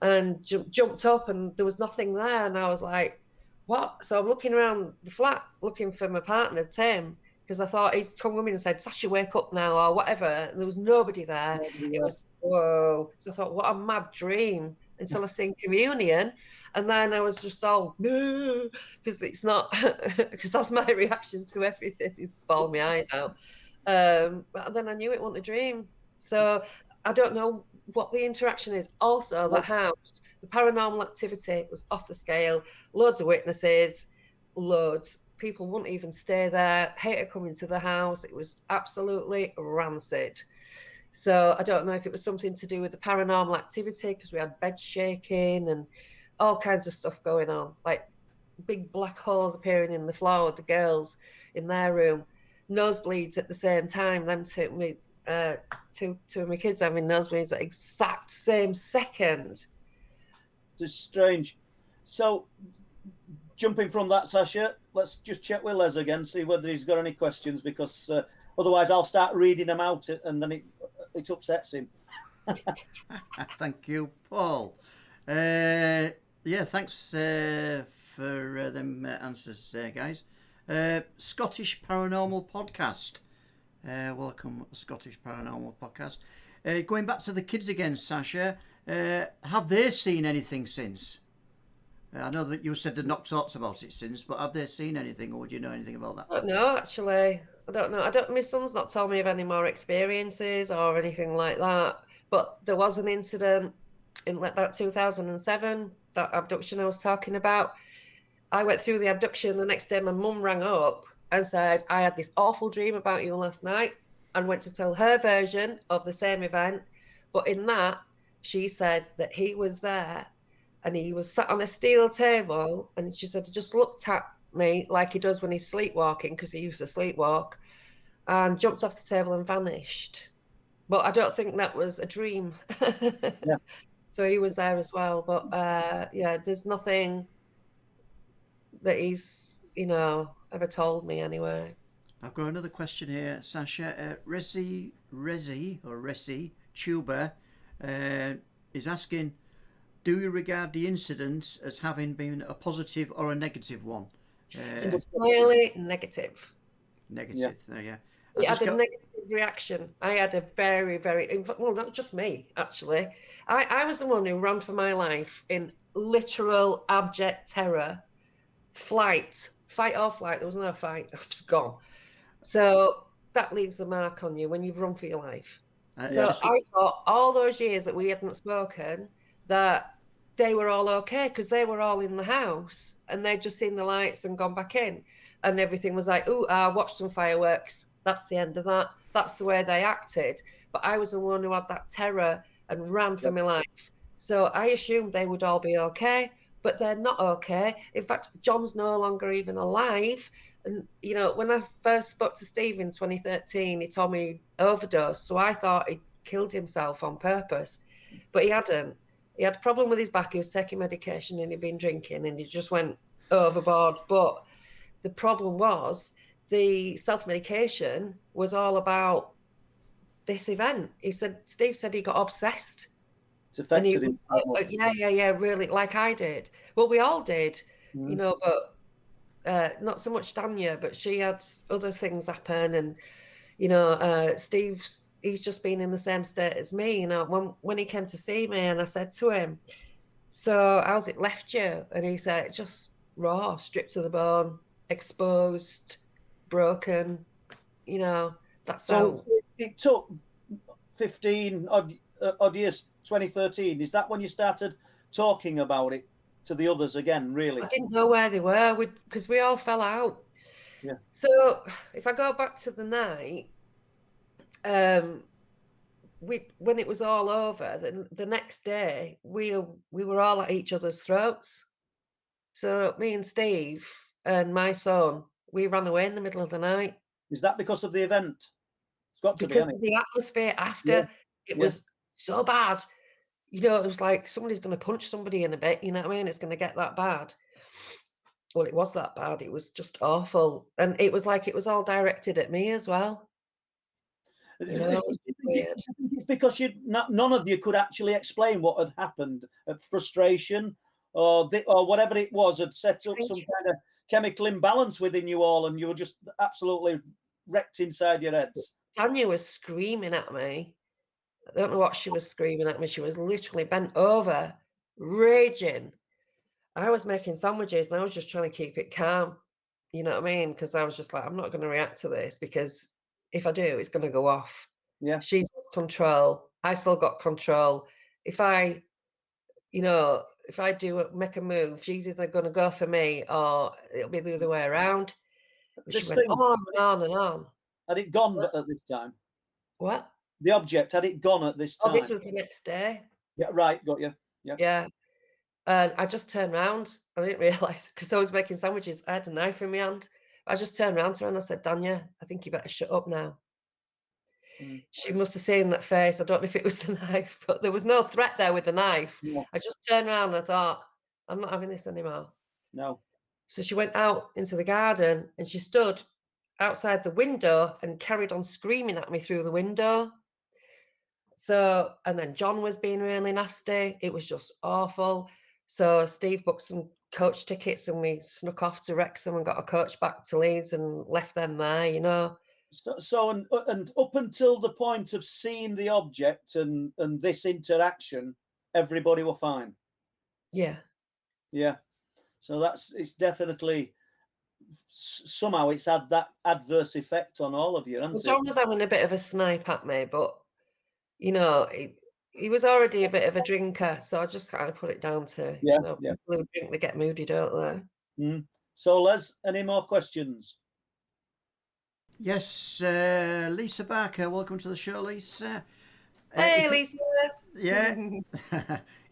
and jumped up, and there was nothing there. And I was like, what? So I'm looking around the flat looking for my partner, Tim, because I thought he's come with me and said, Sacha, wake up now, or whatever. And there was nobody there. It was, whoa. So I thought, what a mad dream, until I sing Communion. And then I was just all, no, because it's not, because that's my reaction to everything, is bawl my eyes out. But then I knew it wasn't a dream. So I don't know what the interaction is. Also, the house, the paranormal activity was off the scale. Loads of witnesses, loads. People wouldn't even stay there. Hated coming to the house. It was absolutely rancid. So I don't know if it was something to do with the paranormal activity, because we had beds shaking and all kinds of stuff going on, like big black holes appearing in the floor with the girls in their room, nosebleeds at the same time. Them two of my kids having nosebleeds at the exact same second. Just strange. So, jumping from that, Sacha, let's just check with Les again, see whether he's got any questions, because otherwise I'll start reading them out, and then it upsets him. Thank you, Paul. Thanks for them answers, guys. Scottish Paranormal Podcast. Welcome, Scottish Paranormal Podcast. Going back to the kids again, Sacha, have they seen anything since? I know that you said they've not talked about it since, but have they seen anything, or do you know anything about that? No, actually, I don't know. My son's not told me of any more experiences or anything like that. But there was an incident in about 2007, that abduction I was talking about. I went through the abduction. The next day, my mum rang up and said, I had this awful dream about you last night, and went to tell her version of the same event. But in that, she said that he was there, and he was sat on a steel table, and she said he just looked at me like he does when he's sleepwalking, because he used to sleepwalk, and jumped off the table and vanished. But I don't think that was a dream. Yeah. So he was there as well. But there's nothing that he's, ever told me anyway. I've got another question here, Sacha. Resi Tuber is asking, do you regard the incident as having been a positive or a negative one? Entirely negative. Negative. Yeah. Yeah. It had a negative reaction. I had a very, very, well, not just me, actually. I was the one who ran for my life in literal abject terror. Fight or flight. There was no fight. I was gone. So that leaves a mark on you when you've run for your life. So I thought all those years that we hadn't spoken, that they were all okay because they were all in the house and they'd just seen the lights and gone back in. And everything was like, oh, I watched some fireworks. That's the end of that. That's the way they acted. But I was the one who had that terror and ran for my life. So I assumed they would all be okay, but they're not okay. In fact, John's no longer even alive. And, when I first spoke to Steve in 2013, he told me he overdosed. So I thought he'd killed himself on purpose, but he hadn't. He had a problem with his back. He was taking medication and he'd been drinking and he just went overboard. But the problem was the self-medication was all about this event. Steve said he got obsessed. It's affected him. Yeah, really, like I did. Well, we all did, but not so much Danya, but she had other things happen. And, he's just been in the same state as me. When he came to see me and I said to him, so how's it left you? And he said, just raw, stripped to the bone, exposed, broken, that's so it took 15 odd years, 2013. Is that when you started talking about it to the others again, really? I didn't know where they were because we all fell out. Yeah. So if I go back to the night, when it was all over, the next day we were all at each other's throats. So me and Steve and my son, we ran away in the middle of the night. Is that because of the event? It's got to because be, of the atmosphere after. It was so bad. It was like somebody's going to punch somebody in a bit. You know what I mean? It's going to get that bad. Well, it was that bad. It was just awful, and it was like it was all directed at me as well. It's because none of you could actually explain what had happened. Frustration or whatever it was had set up some kind of chemical imbalance within you all, and you were just absolutely wrecked inside your heads. Tanya was screaming at me. I don't know what she was screaming at me. She was literally bent over, raging. I was making sandwiches and I was just trying to keep it calm. You know what I mean? Because I was just like, I'm not going to react to this because if I do, it's going to go off. Yeah. She's got control. I still got control. If I make a move, she's either going to go for me or it'll be the other way around. She went on and on and on. Had it gone at this time? What? The object, had it gone at this time? Oh, this was the next day. Yeah, right, got you. Yeah. Yeah. And I just turned around. I didn't realise because I was making sandwiches. I had a knife in my hand. I just turned around to her and I said, Danya, I think you better shut up now. She must have seen that face. I don't know if it was the knife, but there was no threat there with the knife. Yeah. I just turned around and I thought, I'm not having this anymore. No. So she went out into the garden and she stood outside the window and carried on screaming at me through the window. So, and then John was being really nasty. It was just awful. So Steve booked some coach tickets and we snuck off to Wrexham and got a coach back to Leeds and left them there, So and up until the point of seeing the object and this interaction, everybody were fine. Yeah. Yeah. So it's definitely somehow it's had that adverse effect on all of you, hasn't it? John was having a bit of a snipe at me, but he was already a bit of a drinker, so I just kind of put it down to people who drink, they get moody, don't they? So Les, any more questions? Yes, Lisa Barker, welcome to the show, Lisa. Hey, Lisa. Yeah.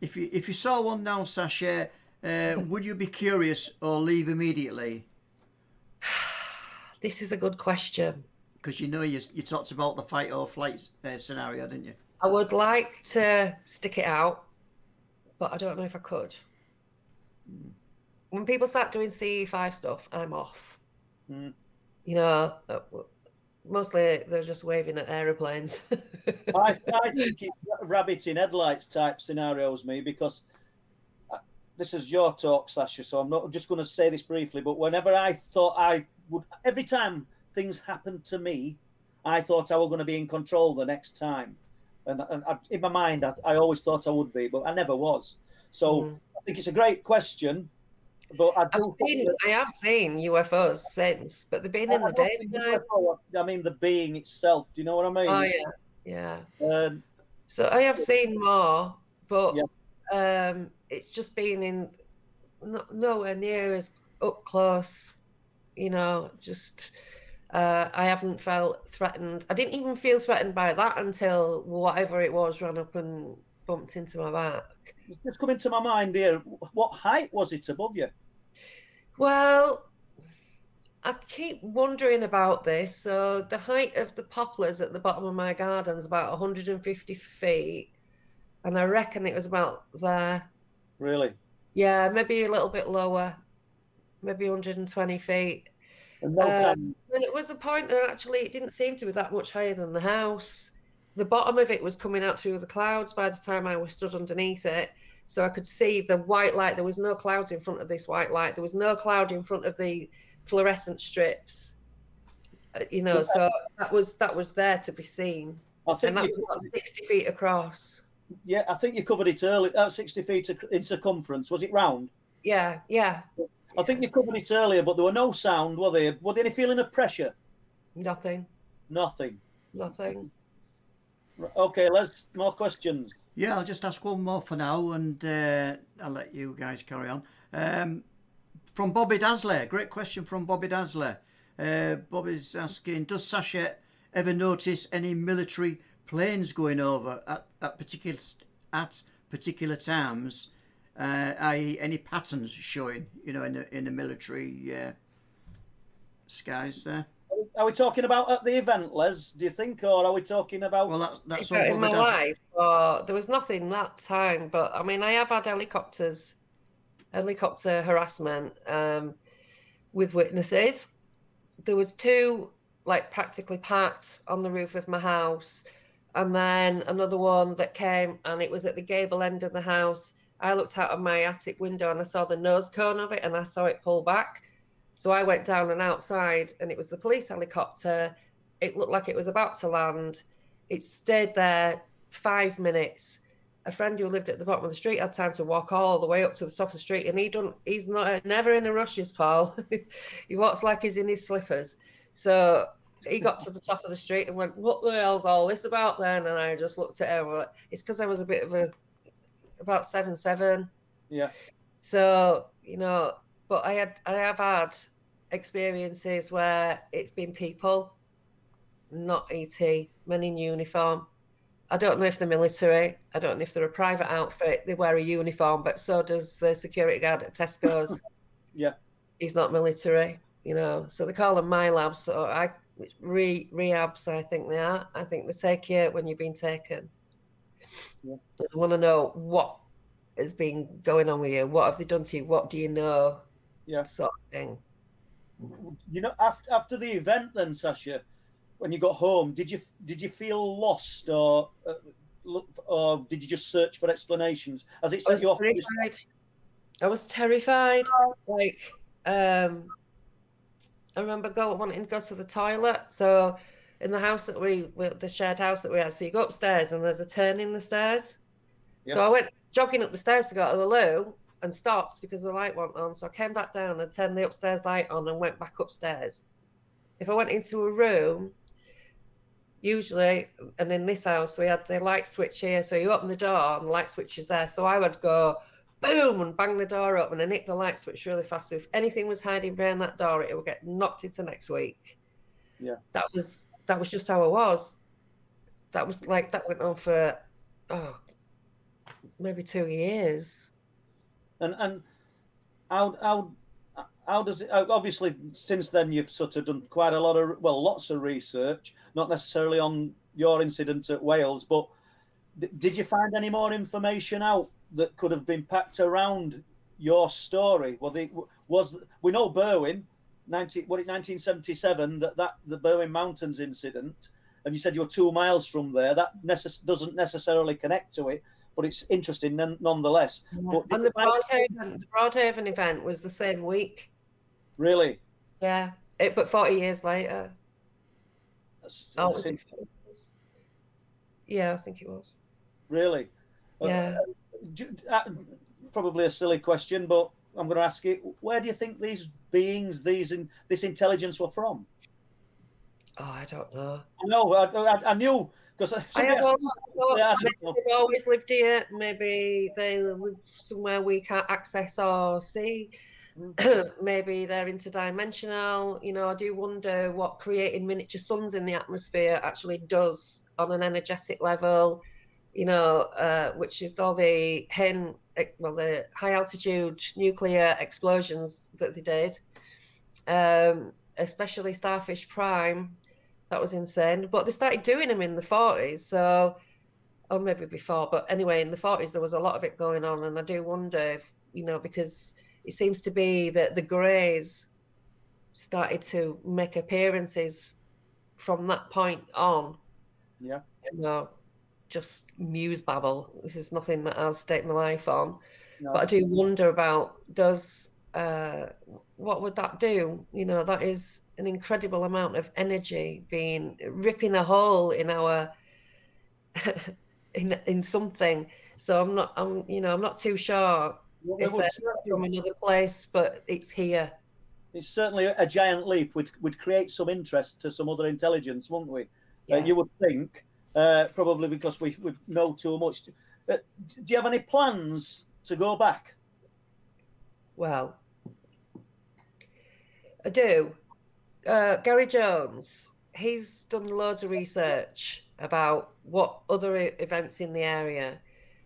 If you saw one now, Sacha, would you be curious or leave immediately? This is a good question. Because you talked about the fight or flight scenario, didn't you? I would like to stick it out, but I don't know if I could. when people start doing CE5 stuff, I'm off. Mm. You know, mostly they're just waving at aeroplanes. I think it's rabbit in headlights type scenarios, me, because this is your talk, Sacha, so I'm just going to say this briefly, but whenever I thought I would, every time things happened to me, I thought I was going to be in control the next time. And in my mind, I always thought I would be, but I never was. So I think it's a great question. But I have seen UFOs since, but they've been in the daytime. I mean, the being itself. Do you know what I mean? Oh yeah. So I have seen more, but it's just been in nowhere near as up close. You know, just I haven't felt threatened. I didn't even feel threatened by that until whatever it was ran up and bumped into my back. It's just coming to my mind here. What height was it above you? Well, I keep wondering about this. So the height of the poplars at the bottom of my garden is about 150 feet. And I reckon it was about there. Really? Yeah, maybe a little bit lower. Maybe 120 feet. And it was a point that actually it didn't seem to be that much higher than the house. The bottom of it was coming out through the clouds by the time I was stood underneath it. So I could see the white light. There was no clouds in front of this white light. There was no cloud in front of the fluorescent strips. You know, so that was there to be seen. And that was about 60 feet across. Yeah, I think you covered it early. 60 feet in circumference. Was it round? Yeah. I think you covered it earlier, but there were no sound, were there? Were there any feeling of pressure? Nothing. Okay, let's more questions. Yeah, I'll just ask one more for now, and I'll let you guys carry on. From Bobby Dazzler, great question from Bobby Dazzler. Bobby's asking, does Sacha ever notice any military planes going over at particular times, i.e. any patterns showing, you know, in the military skies there? Are we talking about at the event, Les, do you think, or are we talking about... Well, that's all in my life. There was nothing that time, but I mean, I have had helicopter harassment with witnesses. There was two, like, practically parked on the roof of my house, and then another one that came, and it was at the gable end of the house. I looked out of my attic window and I saw the nose cone of it, and I saw it pull back. So I went down and outside, and it was the police helicopter. It looked like it was about to land. It stayed there 5 minutes. A friend who lived at the bottom of the street had time to walk all the way up to the top of the street, and he's never in a rush, Paul. He walks like he's in his slippers. So he got to the top of the street and went, "What the hell's all this about then?" And I just looked at him. Like, it's because I was a bit of about 7'7". Yeah. So, you know, but I have had experiences where it's been people, not ET, men in uniform. I don't know if they're military. I don't know if they're a private outfit. They wear a uniform, but so does the security guard at Tesco's. Yeah. He's not military, you know. So they call them my labs. So rehabs, I think they are. I think they take you when you've been taken. Yeah. I want to know what has been going on with you. What have they done to you? What do you know? Yeah. Sort of thing. You know, after the event then, Sacha, when you got home, did you feel lost, or did you just search for explanations? As it set you off? I was terrified. Like, I remember wanting to go to the toilet. So in the house that the shared house that we had, so you go upstairs and there's a turn in the stairs. Yep. So I went jogging up the stairs to go to the loo and stopped because the light went on. So I came back down and turned the upstairs light on and went back upstairs. If I went into a room, usually, and in this house, we had the light switch here. So you open the door and the light switch is there. So I would go boom and bang the door open and hit the light switch really fast. So if anything was hiding behind that door, it would get knocked into next week. Yeah. That was just how I was. That was like, that went on for, maybe 2 years. And how does it, obviously since then you've sort of done quite a lot of, lots of research, not necessarily on your incident at Wales, but did you find any more information out that could have been packed around your story. Well, we know Berwyn, 1977, that the Berwyn Mountains incident, and you said you're 2 miles from there. That doesn't necessarily connect to it, but it's interesting nonetheless. Yeah. And the Broadhaven event was the same week. Really? Yeah, but 40 years later. Yeah, I think it was. Really? Yeah. Probably a silly question, but I'm going to ask it. Where do you think these beings, this intelligence were from? Oh, I don't know. I knew, because they've always lived here. Maybe they live somewhere we can't access or see. Maybe they're interdimensional. I do wonder what creating miniature suns in the atmosphere actually does on an energetic level, which is all the high altitude nuclear explosions that they did, especially Starfish Prime. That was insane. But they started doing them in the 40s, or maybe before. But anyway, in the 40s, there was a lot of it going on. And I do wonder, because it seems to be that the Greys started to make appearances from that point on. Yeah. Just muse babble. This is nothing that I'll stake my life on. No. But I do wonder about what would that do? That is an incredible amount of energy ripping a hole in our in something. So I'm not too sure if it's from another place, but it's here. It's certainly a giant leap. Would create some interest to some other intelligence, wouldn't we? Yeah. You would think, probably because we know too much. Do you have any plans to go back? Well, I do. Gary Jones, he's done loads of research about what other events in the area.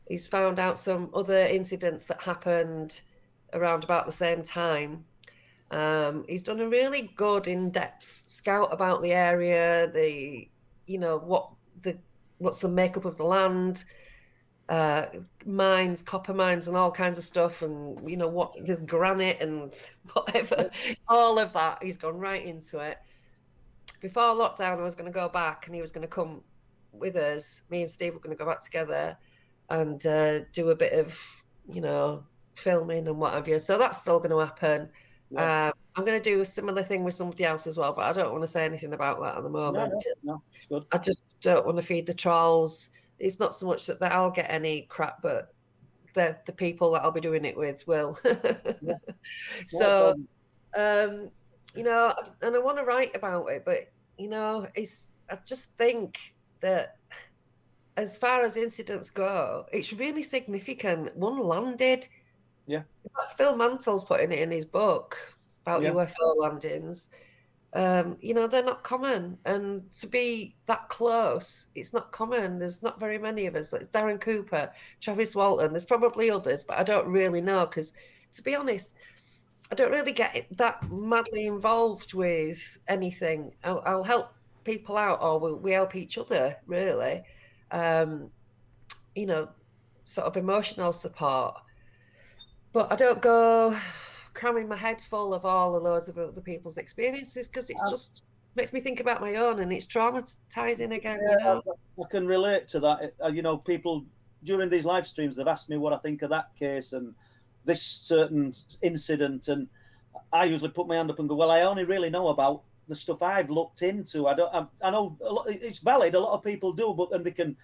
He's found out some other incidents that happened around about the same time. He's done a really good in-depth scout about the area, what's the makeup of the land, mines, copper mines and all kinds of stuff, and what there's granite and whatever, all of that. He's gone right into it. Before lockdown, I was going to go back and he was going to come with us. Me and Steve were going to go back together and do a bit of filming and what have you. So that's still going to happen. Yeah. I'm going to do a similar thing with somebody else as well, but I don't want to say anything about that at the moment. No, it's good. I just don't want to feed the trolls. It's not so much that I'll get any crap, but the people that I'll be doing it with will. Yeah. So, and I want to write about it, but I just think that as far as incidents go, it's really significant. One landed. Yeah. That's Phil Mantle's putting it in his book about UFO landings. They're not common, and to be that close, it's not common. There's not very many of us. It's Darren Cooper, Travis Walton. There's probably others, but I don't really know because, to be honest, I don't really get that madly involved with anything. I'll help people out, or we help each other, really. Sort of emotional support. But I don't go cramming my head full of all the loads of other people's experiences because it just makes me think about my own, and it's traumatizing again. I can relate to that. People during these live streams, they've asked me what I think of that case and this certain incident, and I usually put my hand up and go, well, I only really know about the stuff I've looked into. I know a lot, it's valid. A lot of people do, but then they can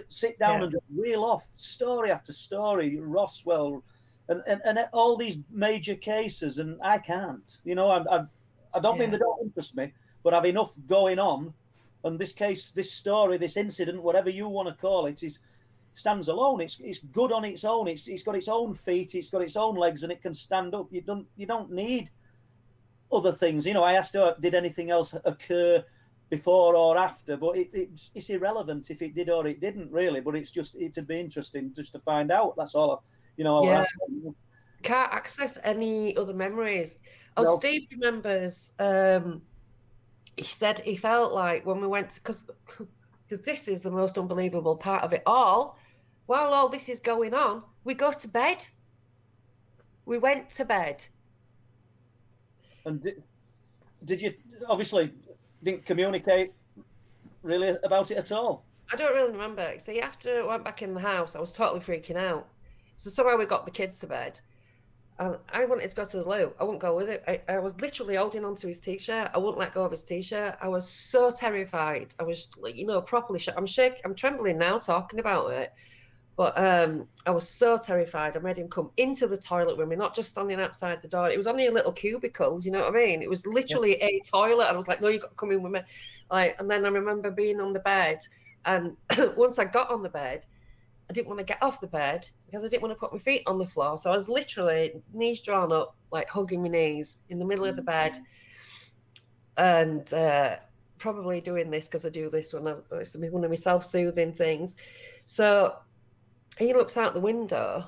sit down and just reel off story after story, Roswell, and all these major cases, and I can't. I don't mean they don't interest me, but I've enough going on. And this case, this story, this incident, whatever you want to call it, stands alone. It's good on its own. It's got its own feet. It's got its own legs, and it can stand up. You don't need other things. I asked her, did anything else occur before or after? But it's irrelevant if it did or it didn't, really. But it'd be interesting just to find out. That's all. Can't access any other memories. No. Steve remembers. He said he felt like when we went because this is the most unbelievable part of it all. While all this is going on, we go to bed. We went to bed. And did you obviously didn't communicate really about it at all? I don't really remember. See, after I went back in the house, I was totally freaking out. So somehow we got the kids to bed. And I wanted to go to the loo. I wouldn't go with it. I was literally holding onto his t-shirt. I wouldn't let go of his t-shirt. I was so terrified. I was, properly shocked. I'm trembling now talking about it. But I was so terrified. I made him come into the toilet with me, not just standing outside the door. It was only a little cubicle, you know what I mean? It was literally a toilet. And I was like, no, you've got to come in with me. And then I remember being on the bed. And once I got on the bed, I didn't want to get off the bed because I didn't want to put my feet on the floor. So I was literally knees drawn up, like hugging my knees in the middle of the bed. And probably doing this because I do this it's one of my self-soothing things. So he looks out the window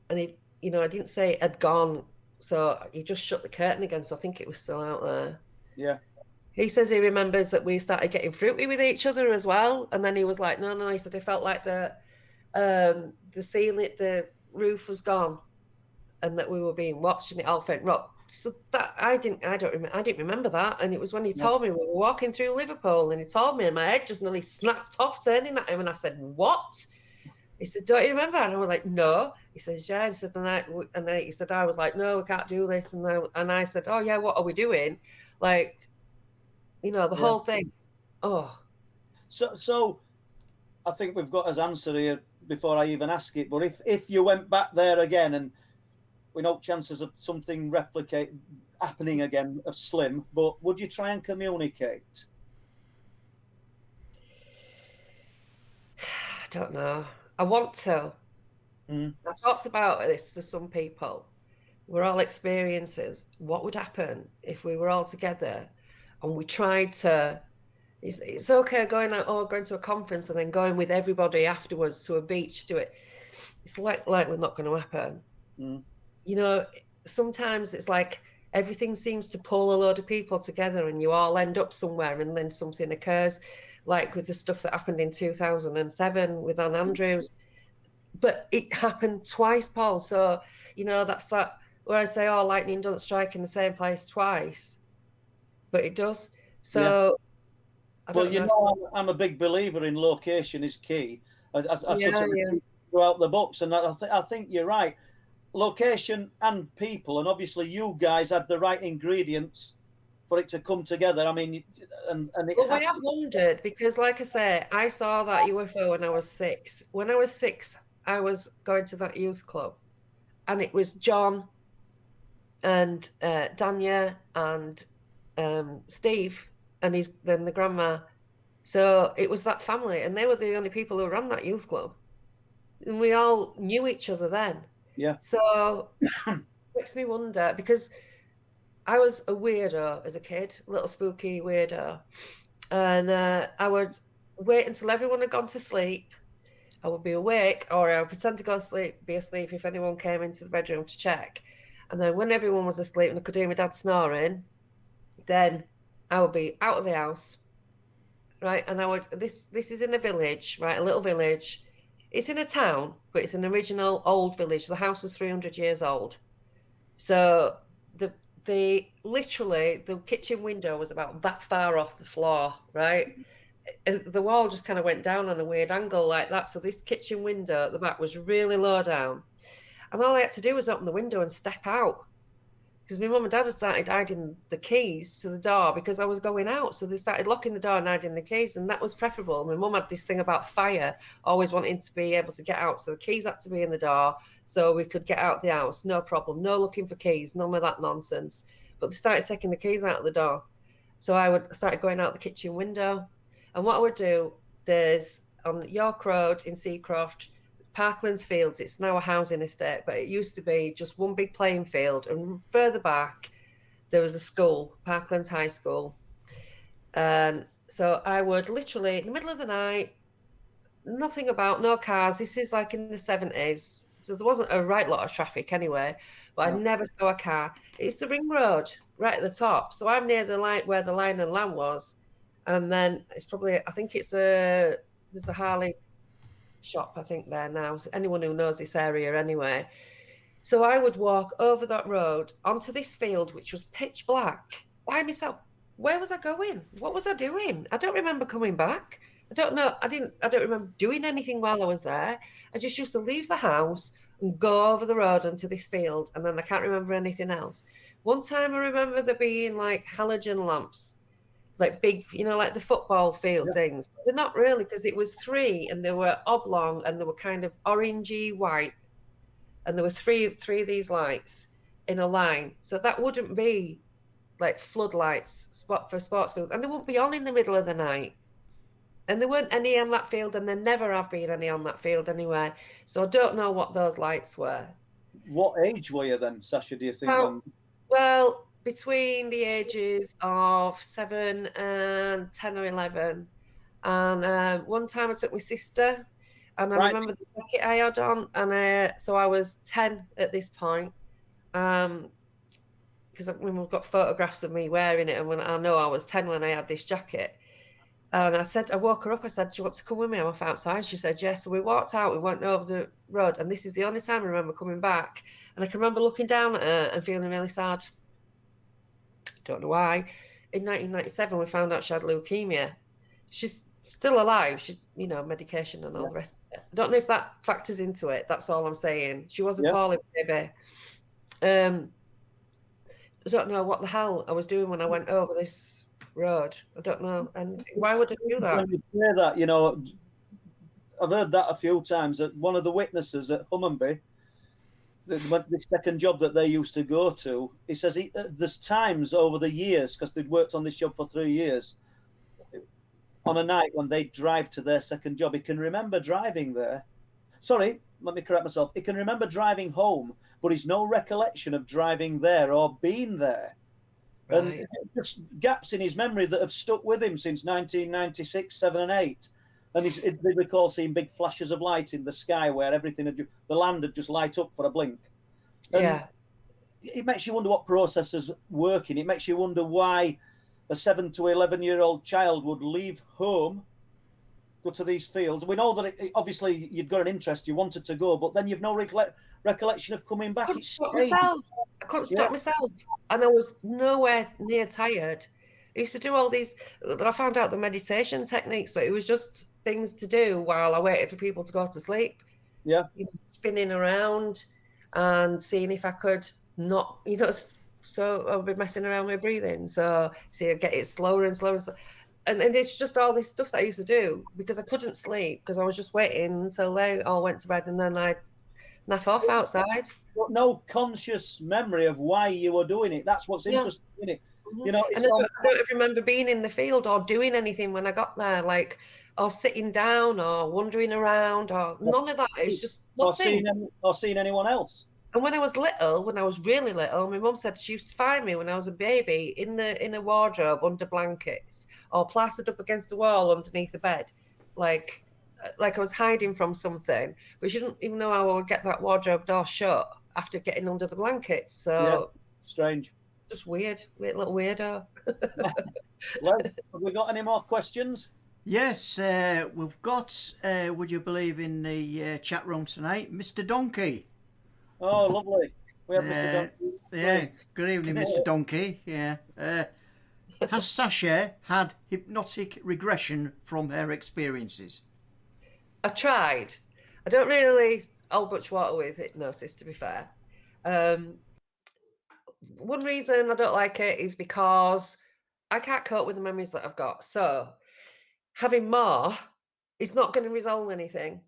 and I didn't say it had gone. So he just shut the curtain again. So I think it was still out there. Yeah. He says he remembers that we started getting fruity with each other as well. And then he was like, no. He said he felt like the ceiling, the roof was gone and that we were being watched and it all went wrong. So that I didn't remember that. And it was when he told me we were walking through Liverpool and he told me and my head just nearly snapped off turning at him. And I said, what? He said, don't you remember? And I was like, no. He says, yeah. He said, he said, I was like, no, we can't do this. And I said, oh yeah, what are we doing? Like, the whole thing. Oh. So I think we've got his answer here before I even ask it. But if you went back there again and we know chances of something happening again are slim, but would you try and communicate? I don't know. I want to. I talked about this to some people. We're all experiences. What would happen if we were all together and we tried to? It's okay going out or going to a conference and then going with everybody afterwards to a beach to it. It's likely not going to happen. Sometimes it's like everything seems to pull a load of people together and you all end up somewhere and then something occurs, like with the stuff that happened in 2007 with Anne Andrews. But it happened twice, Paul. So, that's that where I say, oh, lightning doesn't strike in the same place twice. But it does. So, yeah. I'm a big believer in location is key. Throughout the books. And I think you're right. Location and people. And obviously you guys had the right ingredients for it to come together. I mean, we have wondered because, like I say, I saw that UFO when I was 6. When I was 6, I was going to that youth club, and it was John and Danya and Steve and then the grandma. So it was that family, and they were the only people who ran that youth club, and we all knew each other then. Yeah. So it makes me wonder because I was a weirdo as a kid, little spooky weirdo. And I would wait until everyone had gone to sleep. I would be awake or I would pretend to go to sleep, be asleep if anyone came into the bedroom to check. And then when everyone was asleep and I could hear my dad snoring, then I would be out of the house, right? And this is in a village, right? A little village. It's in a town, but it's an original old village. The house was 300 years old. So literally the kitchen window was about that far off the floor, right? The wall just kind of went down on a weird angle like that. So this kitchen window at the back was really low down. And all I had to do was open the window and step out. Because my mum and dad had started hiding the keys to the door because I was going out. So they started locking the door and hiding the keys. And that was preferable. My mum had this thing about fire, always wanting to be able to get out. So the keys had to be in the door so we could get out the house. No problem. No looking for keys. None of that nonsense. But they started taking the keys out of the door. So I started going out the kitchen window. And what I would do, there's on York Road in Seacroft, Parklands Fields, it's now a housing estate, but it used to be just one big playing field. And further back, there was a school, Parklands High School. And so I would literally, in the middle of the night, no cars. This is like in the 70s. So there wasn't a right lot of traffic anyway, but I never saw a car. It's the ring road right at the top. So I'm near the light where the Lion and Lamb was. And then it's probably, I think there's a Harley shop, I think, there now. So anyone who knows this area anyway. So I would walk over that road onto this field, which was pitch black, by myself. Where was I going? What was I doing? I don't remember coming back. I don't know. I don't remember doing anything while I was there. I just used to leave the house and go over the road onto this field, and then I can't remember anything else. One time I remember there being like halogen lamps, like big, like the football field things. But they're not really, because it was three and they were oblong and they were kind of orangey white. And there were three of these lights in a line. So that wouldn't be like floodlights spot for sports fields. And they wouldn't be on in the middle of the night. And there weren't any on that field, and there never have been any on that field anywhere. So I don't know what those lights were. What age were you then, Sacha, do you think? Well, between the ages of 7 and 10 or 11. And one time I took my sister, and I remember the jacket I had on, and so I was 10 at this point, because we've got photographs of me wearing it, and when I know I was 10 when I had this jacket. And I woke her up, I said, do you want to come with me? I'm off outside. She said, yes. So we walked out, we went over the road, and this is the only time I remember coming back. And I can remember looking down at her and feeling really sad. Don't know why. In 1997, we found out she had leukemia. She's still alive. She, medication and all the rest of it. I don't know if that factors into it. That's all I'm saying. She wasn't poorly, baby. I don't know what the hell I was doing when I went over this road. I don't know. And why would I do that? When you say that, I've heard that a few times. That one of the witnesses at Hummonby, the second job that they used to go to, he says there's times over the years, because they'd worked on this job for 3 years, on a night when they drive to their second job, he can remember driving there. Sorry, let me correct myself. He can remember driving home, but he's no recollection of driving there or being there. Right. And just gaps in his memory that have stuck with him since 1996, 7 and 8. And they recall seeing big flashes of light in the sky where everything the land had just light up for a blink. And it makes you wonder what processes working. It makes you wonder why a 7 to 11-year-old child would leave home, go to these fields. We know that obviously you'd got an interest, you wanted to go, but then you've no recollection of coming back. I couldn't stop myself, and I was nowhere near tired. I used to do all these. I found out the meditation techniques, but it was just things to do while I waited for people to go to sleep. Yeah, spinning around and seeing if I could not, So I'll be messing around with breathing. So see, I get it slower and slower. And it's just all this stuff that I used to do because I couldn't sleep because I was just waiting until they all went to bed, and then I'd naff off outside. No conscious memory of why you were doing it. That's what's interesting in it. And I don't remember being in the field or doing anything when I got there, or sitting down or wandering around or none of that. It was just nothing. Or seeing anyone else. And when I was really little, my mum said she used to find me when I was a baby in a wardrobe under blankets or plastered up against the wall underneath the bed, like I was hiding from something. But she didn't even know how I would get that wardrobe door shut after getting under the blankets. So strange. Just weird little weirdo. Well, have we got any more questions? Yes, we've got, would you believe, in the chat room tonight, Mr. Donkey. Oh, lovely. We have Mr. Donkey. Yeah, good evening, Mr. Donkey. Yeah. Has Sacha had hypnotic regression from her experiences? I tried. I don't really hold much water with hypnosis, to be fair. One reason I don't like it is because I can't cope with the memories that I've got. So having more is not going to resolve anything.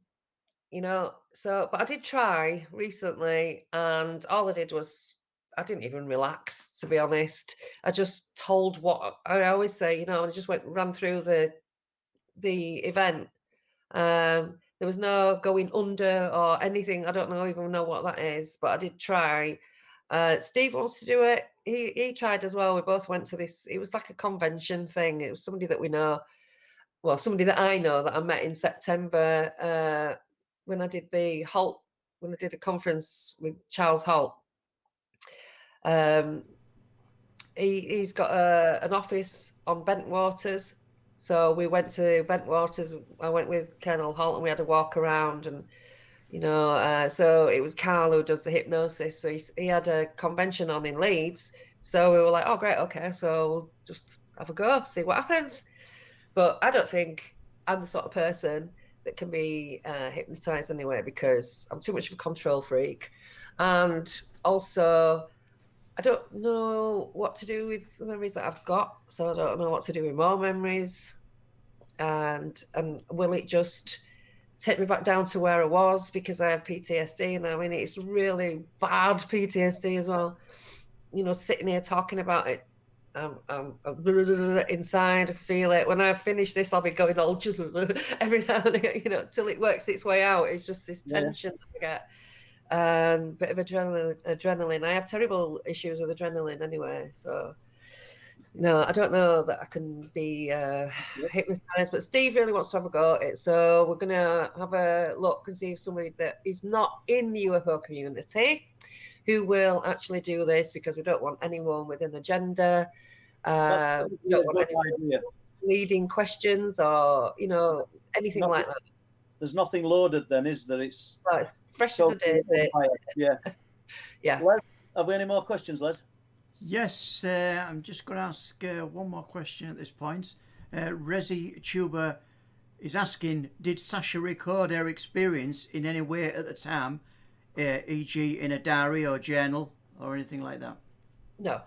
But I did try recently, and all I did was I didn't even relax, to be honest. I just told what I always say, I just ran through the event. There was no going under or anything. I don't even know what that is, but I did try. Steve wants to do it. He tried as well. We both went to this. It was like a convention thing. It was somebody that we know. Well, somebody that I know that I met in September when I did a conference with Charles Holt. He's got an office on Bentwaters. So we went to Bentwaters. I went with Colonel Holt and we had a walk around, and So it was Carl who does the hypnosis. So he had a convention on in Leeds. So we were like, oh, great, okay. So we'll just have a go, see what happens. But I don't think I'm the sort of person that can be hypnotized anyway, because I'm too much of a control freak. And also, I don't know what to do with the memories that I've got. So I don't know what to do with more memories. And will it just take me back down to where I was, because I have PTSD, and I mean it's really bad PTSD as well. Sitting here talking about it, inside, I feel it. When I finish this, I'll be going all every now and again, till it works its way out. It's just this tension that I get, and bit of adrenaline. I have terrible issues with adrenaline anyway, so. No, I don't know that I can be hypnotized, but Steve really wants to have a go at it. So we're going to have a look and see if somebody that is not in the UFO community who will actually do this, because we don't want anyone with an agenda. Don't want anyone leading questions or, anything like that. There's nothing loaded then, is there? It's fresh as a daisy. Yeah. Yeah. Les, have we any more questions, Les? Yes, I'm just going to ask one more question at this point. Resi Tuber is asking, did Sacha record her experience in any way at the time, e.g. in a diary or journal or anything like that? No.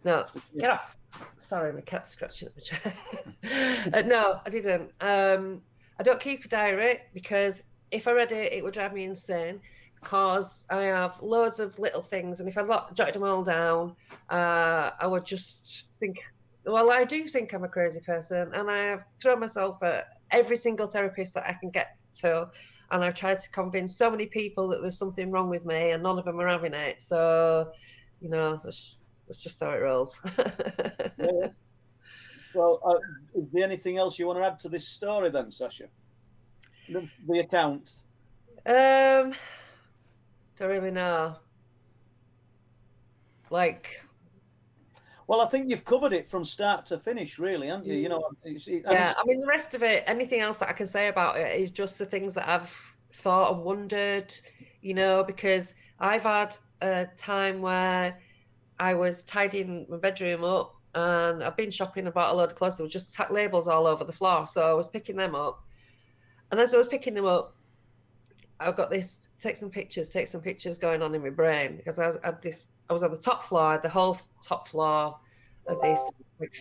Get off. Sorry, my cat's scratching at the chair. No, I didn't. I don't keep a diary, because if I read it, it would drive me insane. Because I have loads of little things, and if I jotted them all down, I would just think, well, I do think I'm a crazy person, and I have thrown myself at every single therapist that I can get to, and I've tried to convince so many people that there's something wrong with me, and none of them are having it. So, that's just how it rolls. Yeah. So, is there anything else you want to add to this story then, Sacha? The account. Don't really know. Well, I think you've covered it from start to finish, really, haven't you? I mean, the rest of it, anything else that I can say about it is just the things that I've thought and wondered, because I've had a time where I was tidying my bedroom up, and I've been shopping and bought a load of clothes. There were just labels all over the floor. So I was picking them up. And as I was picking them up, I've got this take some pictures going on in my brain, because I was on the top floor, the whole top floor of this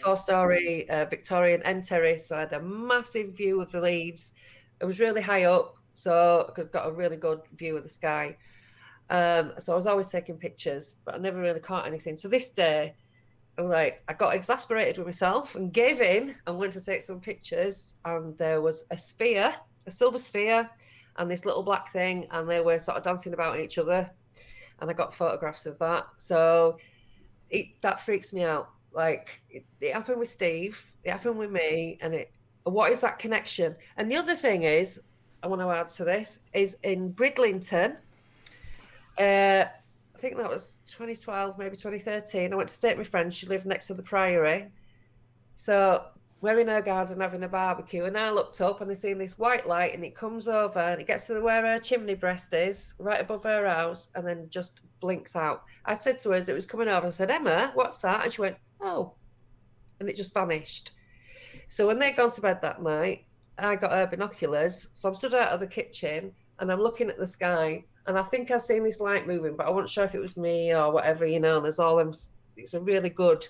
4-story Victorian end terrace. So I had a massive view of the Leeds. It was really high up, so I got a really good view of the sky. So I was always taking pictures, but I never really caught anything. So this day, I got exasperated with myself and gave in and went to take some pictures. And there was a silver sphere, and this little black thing, and they were sort of dancing about each other, and I got photographs of that. So that freaks me out. It happened with Steve, it happened with me, and what is that connection? And the other thing is, I want to add to this, is in Bridlington, I think that was 2012, maybe 2013, I went to stay with my friend. She lived next to the Priory. So we're in her garden having a barbecue, and I looked up and I seen this white light, and it comes over and it gets to where her chimney breast is, right above her house, and then just blinks out. I said to her as it was coming over, I said, Emma, what's that? And she went, oh, and it just vanished. So when they'd gone to bed that night, I got her binoculars. So I'm stood out of the kitchen and I'm looking at the sky, and I think I've seen this light moving, but I wasn't sure if it was me or whatever, and there's all them, it's a really good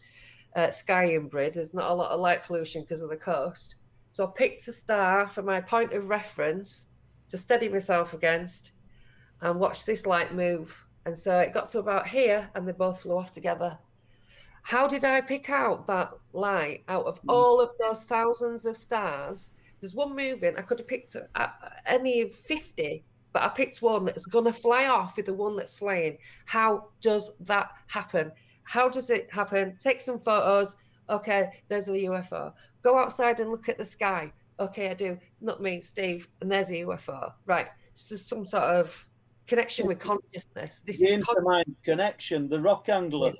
sky in Brid. There's not a lot of light pollution because of the coast. So I picked a star for my point of reference to steady myself against and watch this light move. And so it got to about here, and they both flew off together. How did I pick out that light out of all of those thousands of stars? There's one moving. I could have picked any of 50, but I picked one that's going to fly off with the one that's flying. How does that happen? How does it happen? Take some photos. Okay, there's a UFO. Go outside and look at the sky. Okay, I do. Not me, Steve. And there's a UFO. Right. So some sort of connection with consciousness. This the is intermind connection. The rock angler,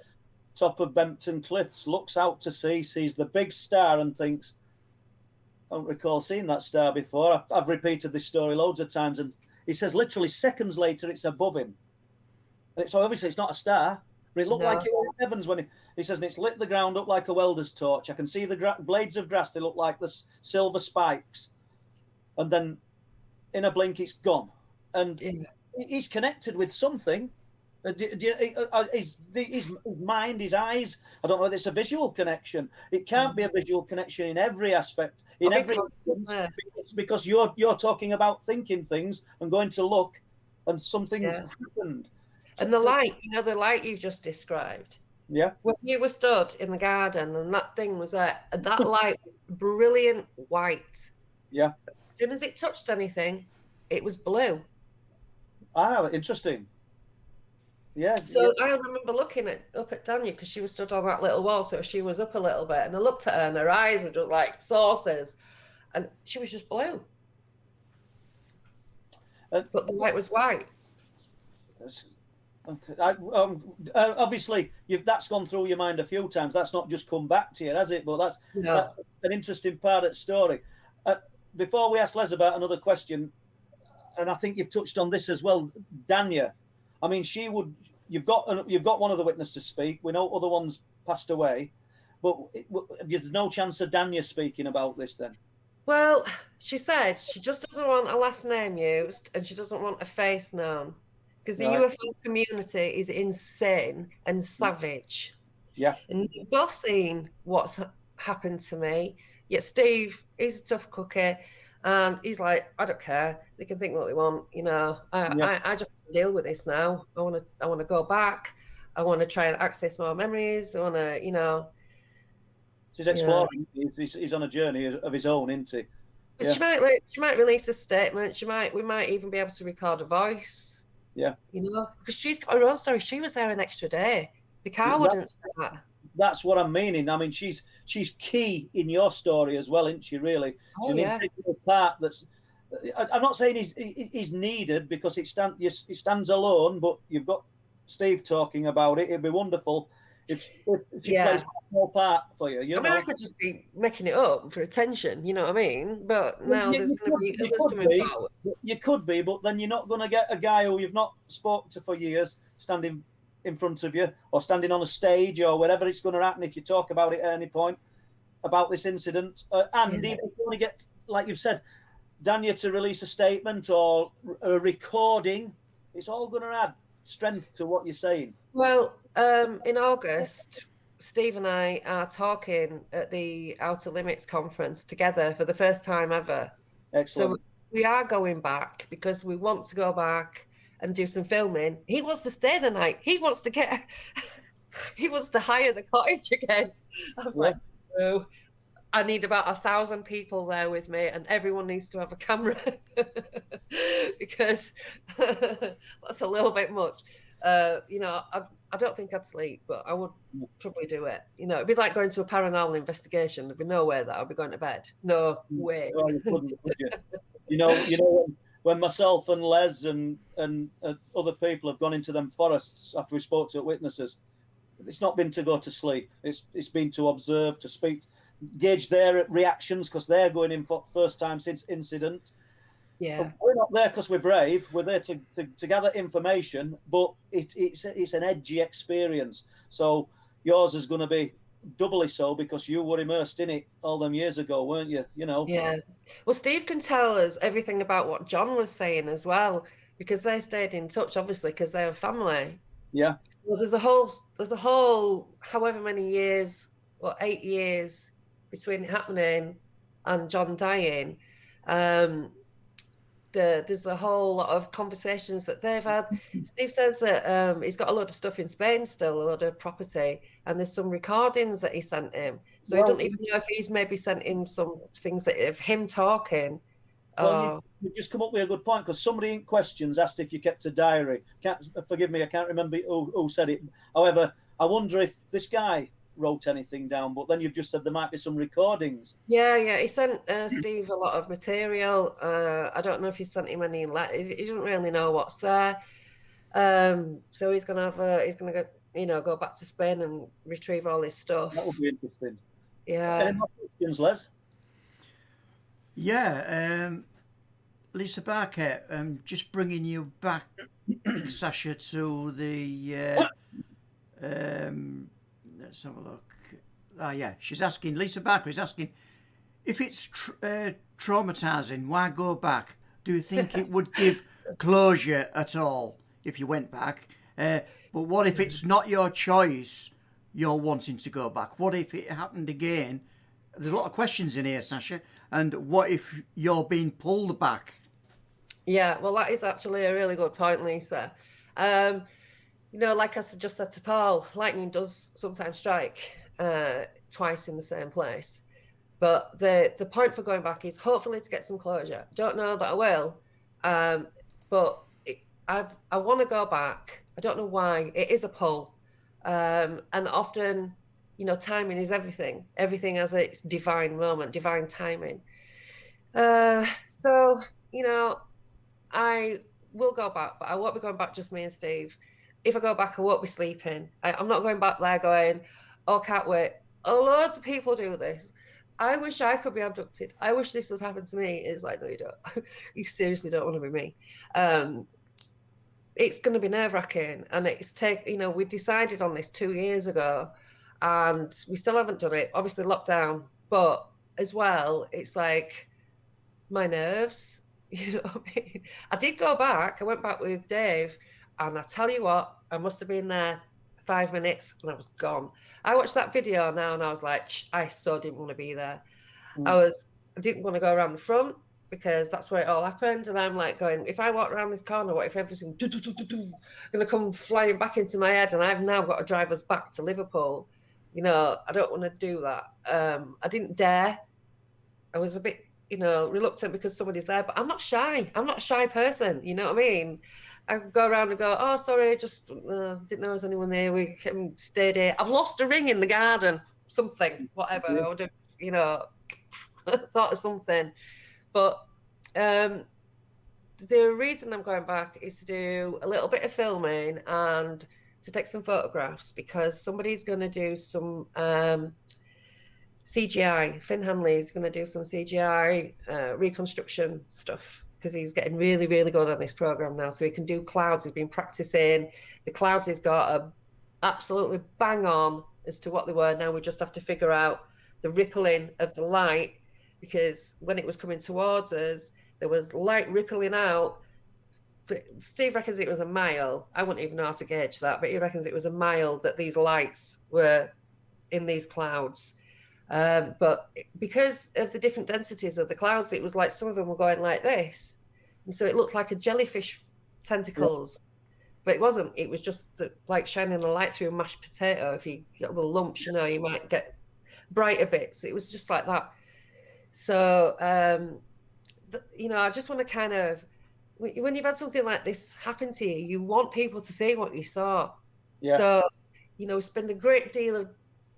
top of Bempton Cliffs, looks out to sea, sees the big star and thinks, I don't recall seeing that star before. I've repeated this story loads of times, and he says literally seconds later it's above him. And so obviously it's not a star, but it looked like it was in heavens when he says, and it's lit the ground up like a welder's torch. I can see the blades of grass, they look like the silver spikes. And then in a blink it's gone. And he's connected with something. His mind, his eyes, I don't know whether it's a visual connection. It can't be a visual connection in every aspect, in every instance, because you're talking about thinking things and going to look, and something's happened. And the light, the light you just described. Yeah. When you were stood in the garden and that thing was there, and that light was brilliant white. Yeah. As soon as it touched anything, it was blue. Ah, interesting. Yeah. So I remember looking up at Dania because she was stood on that little wall, so she was up a little bit, and I looked at her, and her eyes were just like saucers, and she was just blue. But the light was white. Obviously, that's gone through your mind a few times. That's not just come back to you, has it? But that's an interesting part of the story. Before we ask Les about another question, and I think you've touched on this as well, Dania. I mean, you've got one of the witnesses to speak. We know other ones passed away, but there's no chance of Dania speaking about this then. Well, she said she just doesn't want a last name used, and she doesn't want a face known, because the UFO community is insane and savage. Yeah. And you've both seen what's happened to me. Yet Steve, he's a tough cookie. And he's like, I don't care. They can think what they want, I just deal with this now. I want to go back. I want to try and access more memories. I want to, He's exploring. He's on a journey of his own, isn't he? Yeah. She might release a statement. We might even be able to record a voice. Yeah. Because she's got her own story. She was there an extra day. The car wouldn't start. That's what I'm meaning. I mean, she's key in your story as well, isn't she? Really, she's an integral part. I'm not saying he's needed because it stands alone, but you've got Steve talking about it. It'd be wonderful if she plays a small part for you. I mean, I could just be making it up for attention. You know what I mean? But now there's going to be others coming forward. You could be, but then you're not going to get a guy who you've not spoken to for years standing in front of you or standing on a stage or wherever it's going to happen if you talk about it at any point about this incident. Even if you want to get, like you've said, Dania to release a statement or a recording, it's all going to add strength to what you're saying. Well, in August, Steve and I are talking at the Outer Limits conference together for the first time ever. Excellent. So we are going back because we want to go back and do some filming. He wants to stay the night. He wants to hire the cottage again. I was like, no, I need about 1,000 people there with me, and everyone needs to have a camera because that's a little bit much. I don't think I'd sleep, but I would probably do it. It'd be like going to a paranormal investigation. There'd be no way that I'd be going to bed. No way. Oh, you couldn't, would you? When myself and Les and other people have gone into them forests after we spoke to witnesses, it's not been to go to sleep. It's been to observe, to speak, gauge their reactions because they're going in for first time since incident. Yeah, but we're not there because we're brave. We're there to gather information, but it's an edgy experience. So yours is going to be doubly so because you were immersed in it all them years ago, weren't you? Yeah. Well, Steve can tell us everything about what John was saying as well, because they stayed in touch, obviously, because they're a family. Yeah. Well, there's a whole however many years or 8 years between it happening and John dying. There's a whole lot of conversations that they've had. Steve says that he's got a lot of stuff in Spain still, a lot of property, and there's some recordings that he sent him. So he don't even know if he's maybe sent him some things of him talking. Well, you just come up with a good point because somebody in questions asked if you kept a diary. Forgive me, I can't remember who said it. However, I wonder if this guy wrote anything down, but then you've just said there might be some recordings. Yeah, he sent Steve a lot of material. I don't know if he sent him any letters. He doesn't really know what's there. So he's gonna go back to Spain and retrieve all his stuff. That would be interesting. Yeah. Any more questions, Les? Yeah, Lisa Barker, just bringing you back, Sacha, to the. Let's have a look. Yeah, she's asking. Lisa Barker is asking if it's traumatizing. Why go back? Do you think it would give closure at all if you went back? But what if it's not your choice? You're wanting to go back. What if it happened again? There's a lot of questions in here, Sacha. And what if you're being pulled back? Yeah, well, that is actually a really good point, Lisa. Like I just said to Paul, lightning does sometimes strike twice in the same place. But the point for going back is hopefully to get some closure. Don't know that I will, but I want to go back. I don't know why. It is a pull, and often, timing is everything. Everything has its divine moment, divine timing. So I will go back, but I won't be going back just me and Steve. If I go back, I won't be sleeping. I'm not going back there going, oh, can't wait. Oh, loads of people do this. I wish I could be abducted. I wish this would happen to me. It's like, no, you don't. You seriously don't want to be me. It's going to be nerve-wracking. And we decided on this 2 years ago, and we still haven't done it. Obviously, lockdown. But as well, it's like my nerves. You know what I mean? I did go back. I went back with Dave. And I tell you what, I must have been there 5 minutes and I was gone. I watched that video now and I was like, I so didn't want to be there. I didn't want to go around the front because that's where it all happened. And I'm like going, if I walk around this corner, what if everything's going to come flying back into my head and I've now got to drive us back to Liverpool? I don't want to do that. I didn't dare. I was a bit, reluctant because somebody's there, but I'm not shy. I'm not a shy person. You know what I mean? I go around and go, oh, sorry, just didn't know there was anyone there. We stayed here. I've lost a ring in the garden, something, whatever. I would have, thought of something. But the reason I'm going back is to do a little bit of filming and to take some photographs because somebody's going to do some CGI. Finn Hanley's going to do some CGI reconstruction stuff. Because he's getting really, really good on this program now. So he can do clouds. He's been practicing. The clouds he's got are absolutely bang on as to what they were. Now we just have to figure out the rippling of the light because when it was coming towards us, there was light rippling out. Steve reckons it was a mile. I wouldn't even know how to gauge that, but he reckons it was a mile that these lights were in these clouds. But because of the different densities of the clouds, it was like some of them were going like this. And so it looked like a jellyfish tentacles, but it wasn't. It was just like shining a light through a mashed potato. If you get little lumps, you might get brighter bits. It was just like that. So, I just want to kind of, when you've had something like this happen to you, you want people to see what you saw. Yeah. So, spend a great deal of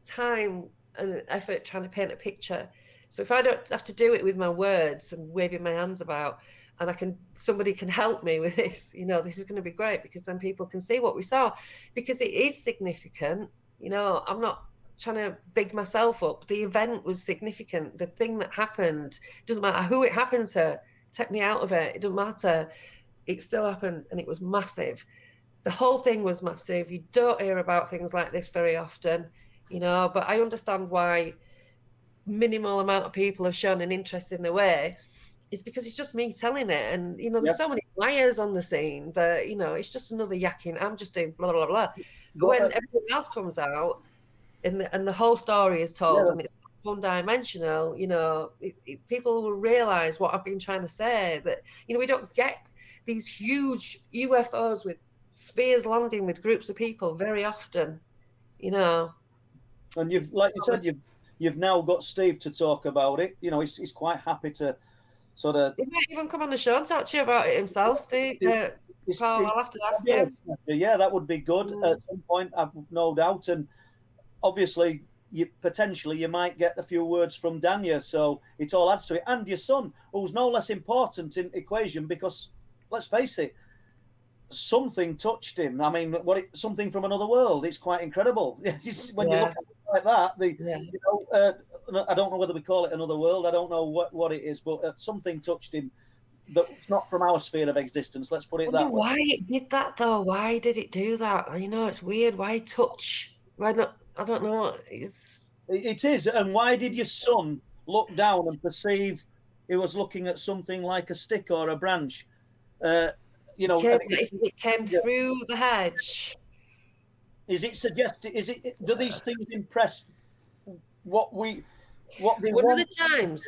time and effort trying to paint a picture. So if I don't have to do it with my words and waving my hands about, and somebody can help me with this, this is going to be great because then people can see what we saw because it is significant. I'm not trying to big myself up. The event was significant. The thing that happened, doesn't matter who it happened to, take me out of it. It doesn't matter. It still happened and it was massive. The whole thing was massive. You don't hear about things like this very often. But I understand why minimal amount of people have shown an interest in the way. It's because it's just me telling it. And, there's so many liars on the scene that, it's just another yakking. I'm just doing blah, blah, blah. But when everything else comes out and the whole story is told and it's one-dimensional, people will realise what I've been trying to say, that, we don't get these huge UFOs with spheres landing with groups of people very often, And like you said, you've now got Steve to talk about it. He's quite happy to sort of. He might even come on the show and talk to you about it himself, Steve. I'll have to ask him. Yeah, that would be good at some point. I've no doubt, and obviously, you might get a few words from Dania, so it all adds to it. And your son, who's no less important in the equation, because let's face it, something touched him. I mean, something from another world. It's quite incredible. When you look at it like that, I don't know whether we call it another world. I don't know what it is, but something touched him that's not from our sphere of existence. Let's put it that way. Why it did that though? Why did it do that? You know, it's weird. Why touch? Why not? I don't know. It is. And why did your son look down and perceive he was looking at something like a stick or a branch? You know, it came through the hedge. Is it suggested? Do these things impress what they want?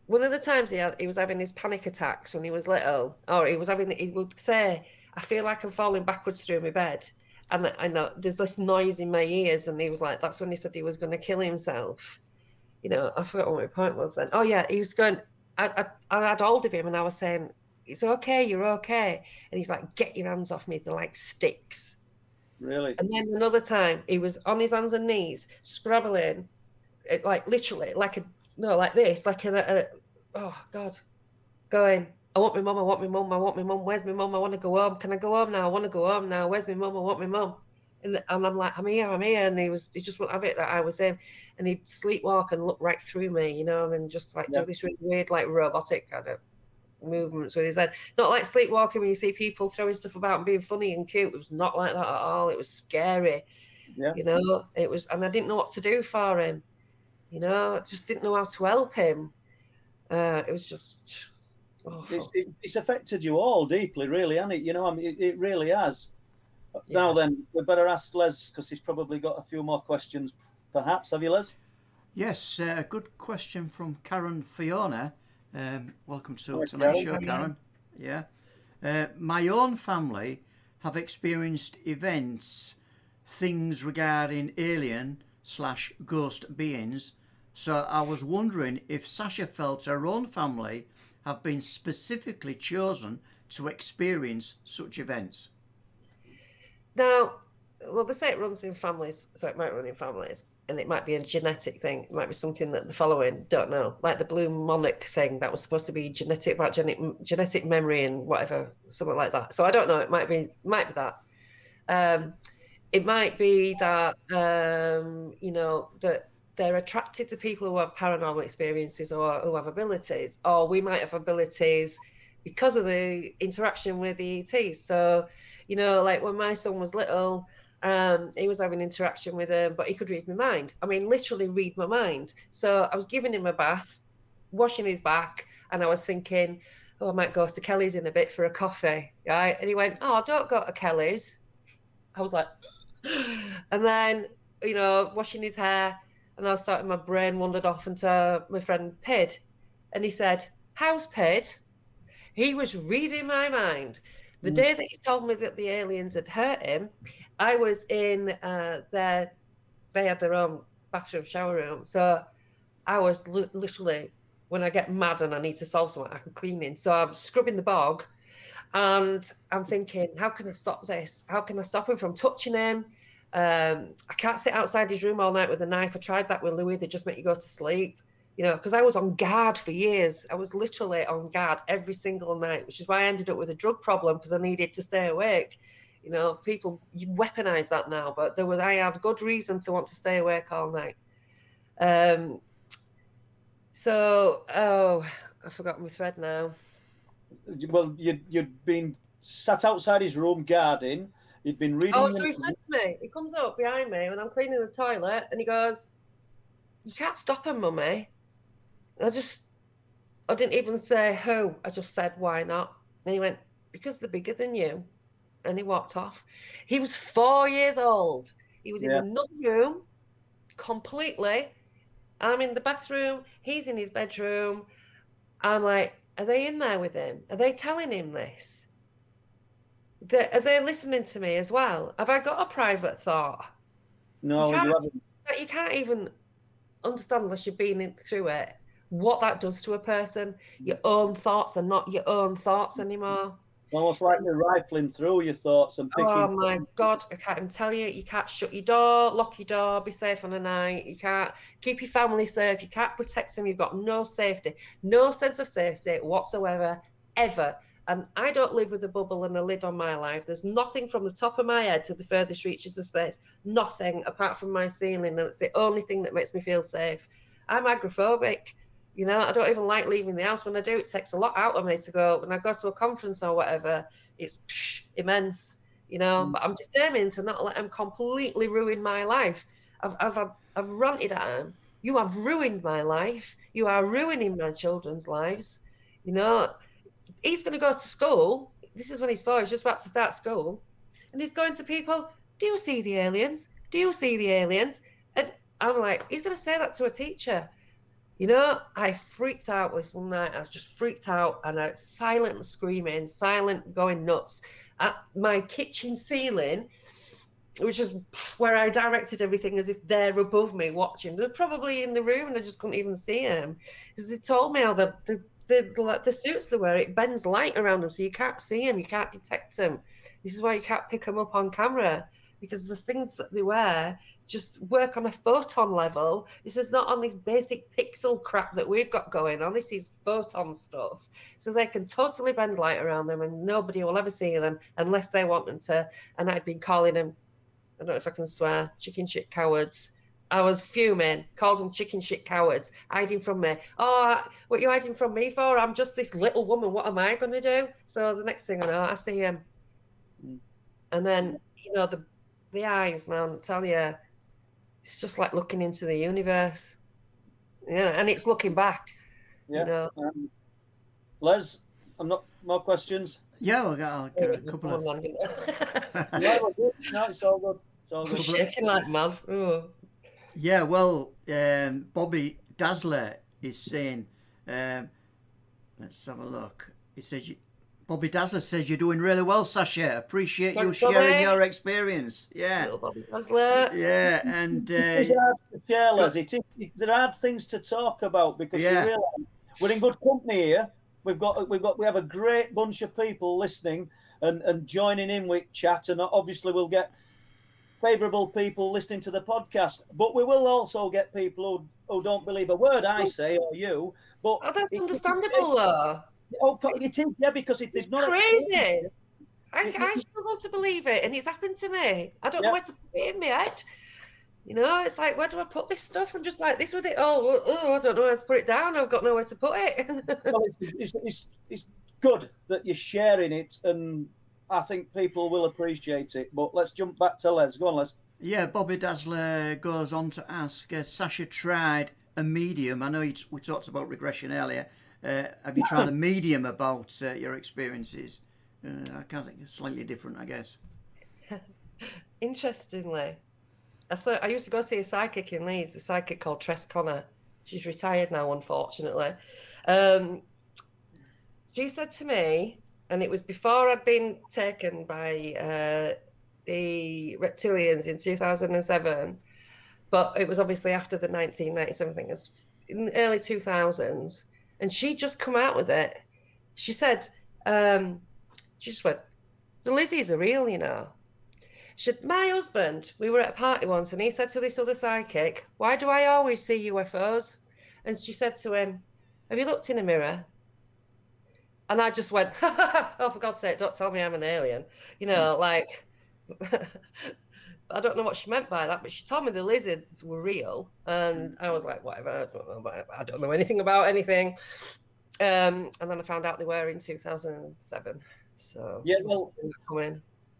One of the times he was having his panic attacks when he was little, or he would say, "I feel like I'm falling backwards through my bed," and I know there's this noise in my ears, and he was like, that's when he said he was going to kill himself. You know, I forgot what my point was then. Oh yeah, he was going. I had hold of him and I was saying, "It's okay, you're okay," and he's like, "Get your hands off me! They're like sticks." Really? And then another time, he was on his hands and knees, scrabbling, like literally, like this, oh God, going, "I want my mum, I want my mum, I want my mum. Where's my mum? I want to go home. Can I go home now? I want to go home now. Where's my mum? I want my mum." And I'm like, I'm here. And he just wouldn't have it that I was him. And he'd sleepwalk and look right through me, you know, and just like do this really weird, like robotic kind of movements with his head. Not like sleepwalking when you see people throwing stuff about and being funny and cute. It was not like that at all. It was scary. Yeah. You know, it was, and I didn't know what to do for him. You know, I just didn't know how to help him. It was just awful. It's affected you all deeply, really, hasn't it? You know, I mean, it really has. Yeah. Now then, we better ask Les, because he's probably got a few more questions, perhaps. Have you, Les? Yes, a good question from Karen Fiona. Welcome to tonight's show, Karen. Yeah. My own family have experienced events, things regarding alien/ghost beings. So I was wondering if Sacha felt her own family have been specifically chosen to experience such events. Now, well, they say it runs in families, so it might run in families, and it might be a genetic thing. It might be something that the following don't know, like the blue monarch thing that was supposed to be genetic genetic memory and whatever, something like that. So I don't know. It might be that. It might be that you know, that they're attracted to people who have paranormal experiences or who have abilities, or we might have abilities because of the interaction with the ETs. So, you know, like when my son was little, he was having interaction with him, but he could read my mind. I mean, literally read my mind. So I was giving him a bath, washing his back, and I was thinking, oh, I might go to Kelly's in a bit for a coffee, right? And he went, oh, don't go to Kelly's. I was like, and then, you know, washing his hair, and I was starting, my brain wandered off into my friend Pid, and he said, how's Pid? He was reading my mind. The day that he told me that the aliens had hurt him, I was in they had their own bathroom shower room. So I was literally, when I get mad and I need to solve something, I'm cleaning. So I'm scrubbing the bog and I'm thinking, how can I stop this? How can I stop him from touching him? I can't sit outside his room all night with a knife. I tried that with Louis. They just make you go to sleep. You know, because I was on guard for years. I was literally on guard every single night, which is why I ended up with a drug problem, because I needed to stay awake. You know, people weaponize that now, but I had good reason to want to stay awake all night. So, I forgot my thread now. Well, you'd been sat outside his room guarding. You'd been reading. Oh, so he said to me, he comes up behind me when I'm cleaning the toilet, and he goes, "You can't stop him, Mummy." I didn't even say who. I just said, why not? And he went, because they're bigger than you. And he walked off. He was 4 years old. He was in another room completely. I'm in the bathroom. He's in his bedroom. I'm like, are they in there with him? Are they telling him this? Are they listening to me as well? Have I got a private thought? No, you haven't. You can't even understand unless you've been through it. What that does to a person. Your own thoughts are not your own thoughts anymore. Almost like you're rifling through your thoughts and picking. Oh my God, I can't even tell you. You can't shut your door, lock your door, be safe on the night. You can't keep your family safe. You can't protect them. You've got no safety, no sense of safety whatsoever, ever. And I don't live with a bubble and a lid on my life. There's nothing from the top of my head to the furthest reaches of space. Nothing apart from my ceiling. And it's the only thing that makes me feel safe. I'm agoraphobic. You know, I don't even like leaving the house. When I do, it takes a lot out of me to go. When I go to a conference or whatever, it's immense, you know. But I'm determined to not let them completely ruin my life. I've ranted at them. You have ruined my life. You are ruining my children's lives. You know, he's going to go to school. This is when he's 4. He's just about to start school, and he's going to people. Do you see the aliens? Do you see the aliens? And I'm like, he's going to say that to a teacher. You know, I freaked out this one night. I was just freaked out, and I silent screaming, silent going nuts at my kitchen ceiling, which is where I directed everything as if they're above me watching. They're probably in the room, and I just couldn't even see them because they told me how the suits they wear, it bends light around them, so you can't see them, you can't detect them. This is why you can't pick them up on camera, because the things that they wear just work on a photon level. This is not on this basic pixel crap that we've got going on. This is photon stuff. So they can totally bend light around them, and nobody will ever see them unless they want them to. And I'd been calling them, I don't know if I can swear, chicken shit cowards. I was fuming, called them chicken shit cowards, hiding from me. Oh, what are you hiding from me for? I'm just this little woman. What am I going to do? So the next thing I know, I see him. And then, you know, the eyes, man, I tell you, it's just like looking into the universe. Yeah, and it's looking back. Yeah. You know? Les, I'm not more questions. Yeah, I'll get a couple of. No, it's all good. It's all good. Shaking like man. Ooh. Yeah, well, Bobby Dazzler is saying, let's have a look. He says, Bobby Dazzler says you're doing really well, Sacha. Appreciate you sharing your experience. Yeah. Little Bobby Dazzler. Yeah, and It's hard to share, Les. There are things to talk about because you realise we're in good company here. We have a great bunch of people listening and joining in with chat, and obviously we'll get favourable people listening to the podcast, but we will also get people who don't believe a word I say or you. But that's understandable, though. Oh, it is, yeah, because if there's not crazy. I struggle to believe it, and it's happened to me. I don't know where to put it in my head. You know, it's like, where do I put this stuff? I'm just like, this with it. Oh, I don't know where to put it down. I've got nowhere to put it. Well, it's good that you're sharing it, and I think people will appreciate it. But let's jump back to Les. Go on, Les. Yeah, Bobby Dazzler goes on to ask, Sacha tried a medium. I know we talked about regression earlier. Have you tried a medium about your experiences? I can't think, it's slightly different, I guess. Interestingly, I used to go see a psychic in Leeds, a psychic called Tress Connor. She's retired now, unfortunately. She said to me, and it was before I'd been taken by the reptilians in 2007, but it was obviously after the 1997 thing. It was in the early 2000s, and she just come out with it. She said, she just went, the Lizzies are real, you know. She said, my husband, we were at a party once, and he said to this other psychic, why do I always see UFOs? And she said to him, have you looked in a mirror? And I just went, oh, for God's sake, don't tell me I'm an alien. You know, like, I don't know what she meant by that, but she told me the lizards were real. And I was like, whatever, I don't know anything about anything. And then I found out they were in 2007. So, yeah, well,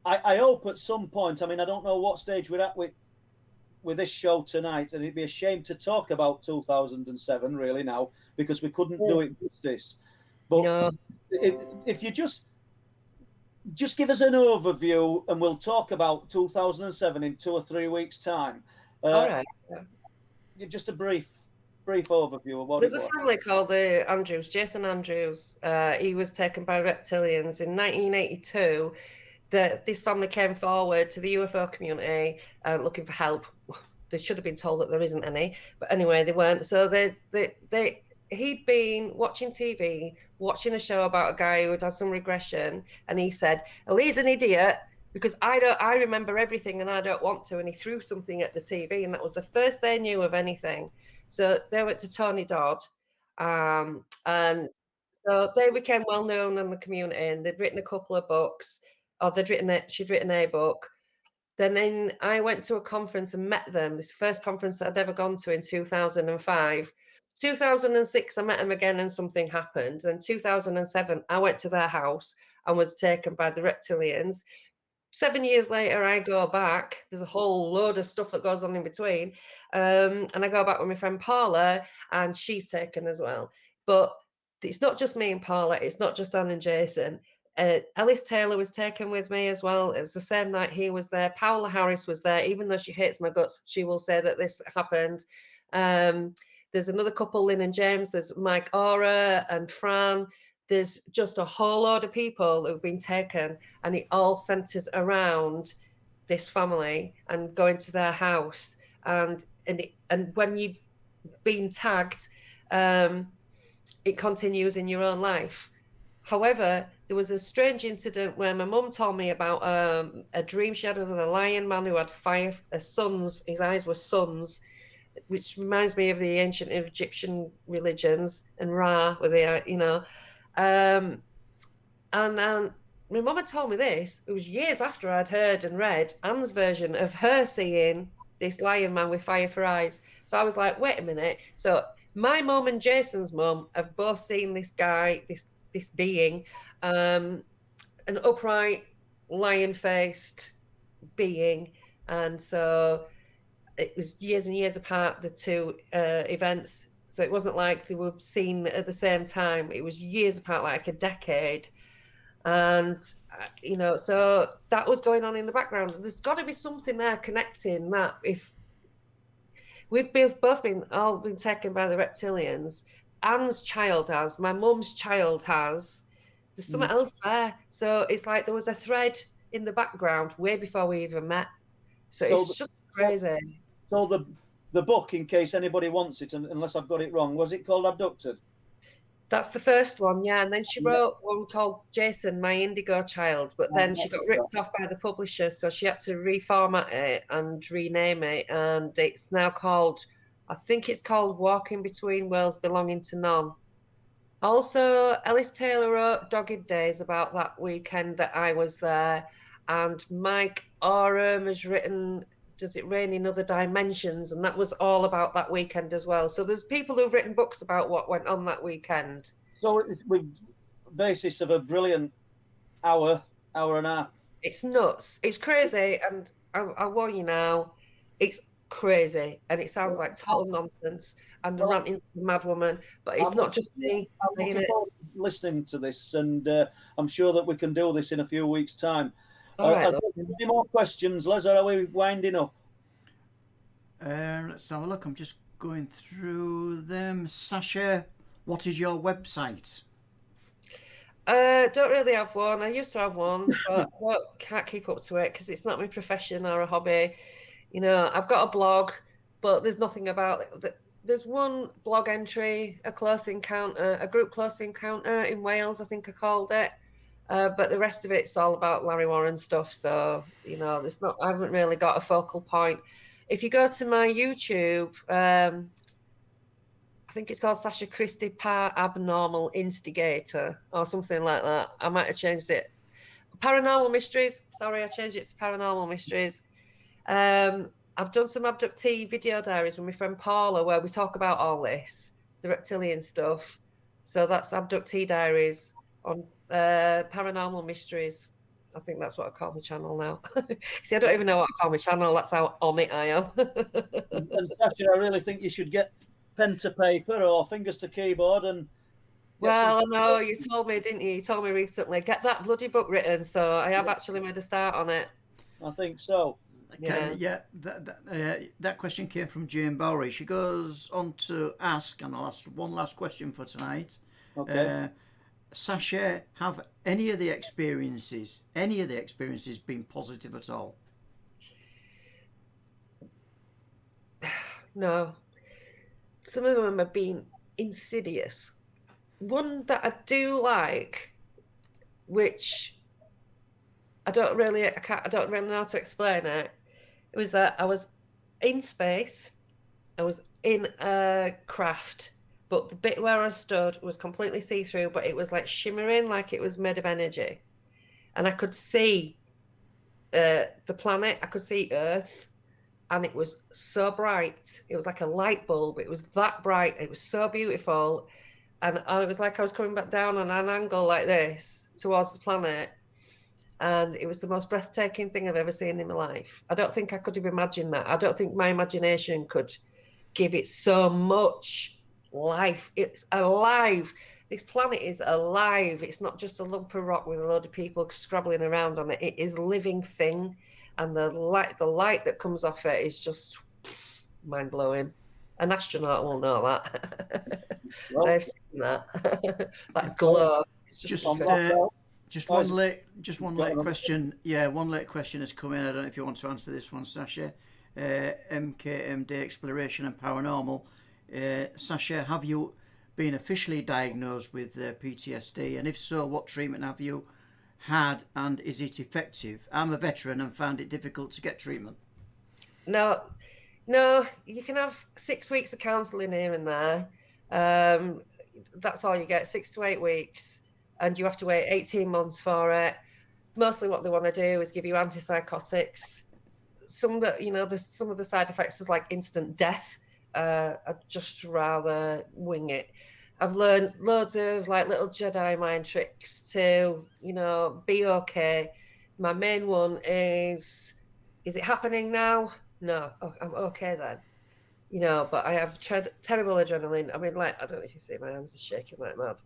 I hope at some point, I mean, I don't know what stage we're at with this show tonight, and it'd be a shame to talk about 2007 really now, because we couldn't do it justice. But if you just give us an overview, and we'll talk about 2007 in 2 or 3 weeks' time. All right. Just a brief overview of what There's it was. a family called the Andrews, Jason Andrews. He was taken by reptilians in 1982. This family came forward to the UFO community looking for help. They should have been told that there isn't any, but anyway, they weren't. So he'd been watching TV, watching a show about a guy who had had some regression, and he said, "Well, he's an idiot because I remember everything and I don't want to." And he threw something at the TV, and that was the first they knew of anything. So they went to Tony Dodd, and so they became well known in the community, and they'd written a couple of books. Or she'd written a book. Then I went to a conference and met them. This first conference that I'd ever gone to in 2005. 2006, I met them again and something happened. And 2007, I went to their house and was taken by the reptilians. 7 years later, I go back. There's a whole load of stuff that goes on in between. And I go back with my friend Paula, and she's taken as well. But it's not just me and Paula. It's not just Anne and Jason. Ellis Taylor was taken with me as well. It was the same night he was there. Paola Harris was there. Even though she hates my guts, she will say that this happened. There's another couple, Lynn and James. There's Mike Ora and Fran. There's just a whole load of people who've been taken, and it all centers around this family and going to their house. And when you've been tagged, it continues in your own life. However, there was a strange incident where my mum told me about a dream she had of a lion man who had 5 sons. His eyes were suns, which reminds me of the ancient Egyptian religions, and Ra, with the, and then my mum had told me this. It was years after I'd heard and read Anne's version of her seeing this lion man with fire for eyes. So I was like, wait a minute. So my mum and Jason's mum have both seen this guy, this being, an upright, lion-faced being. And so it was years and years apart, the two events. So it wasn't like they were seen at the same time. It was years apart, like a decade. And, so that was going on in the background. There's got to be something there connecting that. If we've both been taken by the reptilians, Anne's child has, my mum's child has, there's something else there. So it's like there was a thread in the background way before we even met. So it's just crazy. So the book, in case anybody wants it, unless I've got it wrong, was it called Abducted? That's the first one, yeah. And then she wrote one called Jason, My Indigo Child, but then she got ripped off by the publisher, so she had to reformat it and rename it. And it's now called, I think it's called Walking Between Worlds Belonging to None. Also, Ellis Taylor wrote Dogged Days about that weekend that I was there. And Mike Oram has written Does It Rain in Other Dimensions? And that was all about that weekend as well. So there's people who've written books about what went on that weekend. So with basis of a brilliant hour and a half. It's nuts. It's crazy. And I warn you now, it's crazy. And it sounds like total nonsense. And I'm ranting to the mad woman. But it's not just me saying it. Listening to this, and I'm sure that we can do this in a few weeks' time. All right, any more questions, Les, or are we winding up? Let's have a look. I'm just going through them. Sacha, what is your website? Don't really have one. I used to have one, but I can't keep up to it because it's not my profession or a hobby. I've got a blog, but there's nothing about it. There's one blog entry, a group close encounter in Wales, I think I called it. But the rest of it's all about Larry Warren stuff. So, I haven't really got a focal point. If you go to my YouTube, I think it's called Sacha Christie Abnormal Instigator or something like that. I might have changed it. Paranormal Mysteries. Sorry, I changed it to Paranormal Mysteries. I've done some abductee video diaries with my friend Paula where we talk about all this, the reptilian stuff. So that's abductee diaries on Paranormal Mysteries. I think that's what I call my channel now. See, I don't even know what I call my channel. That's how on it I am. And Sacha, I really think you should get pen to paper or fingers to keyboard and. Well, I know you told me, didn't you? You told me recently, get that bloody book written. So I have actually made a start on it. I think so. Yeah, that question came from Jane Bowery. She goes on to ask, and I'll ask one last question for tonight. Okay. Sacha, have any of the experiences been positive at all? No. Some of them have been insidious. One that I do like, which I don't really know how to explain it. It was that I was in space. I was in a craft, but the bit where I stood was completely see-through, but it was like shimmering, like it was made of energy. And I could see the planet. I could see Earth. and it was so bright. It was like a light bulb. It was that bright. It was so beautiful. And it was like I was coming back down on an angle like this towards the planet. And it was the most breathtaking thing I've ever seen in my life. I don't think I could have imagined that. I don't think my imagination could give it so much life. It's alive. This planet is alive. It's not just a lump of rock with a load of people scrabbling around on it. It is a living thing. And the light that comes off it is just mind-blowing. An astronaut will know that. Well, They've seen that. That glow. It's just one late question. Yeah, one late question has come in. I don't know if you want to answer this one, Sacha. MKMD Exploration and Paranormal. Sacha, have you been officially diagnosed with PTSD? And if so, what treatment have you had, and is it effective? I'm a veteran and found it difficult to get treatment. No, you can have 6 weeks of counselling here and there. That's all you get, 6 to 8 weeks, and you have to wait 18 months for it. Mostly what they want to do is give you antipsychotics. Some of the side effects is like instant death. I'd just rather wing it. I've learned loads of like little Jedi mind tricks to, be okay. My main one is it happening now? No, I'm okay then. But I have terrible adrenaline. I mean, like, I don't know if you see my hands are shaking like mad.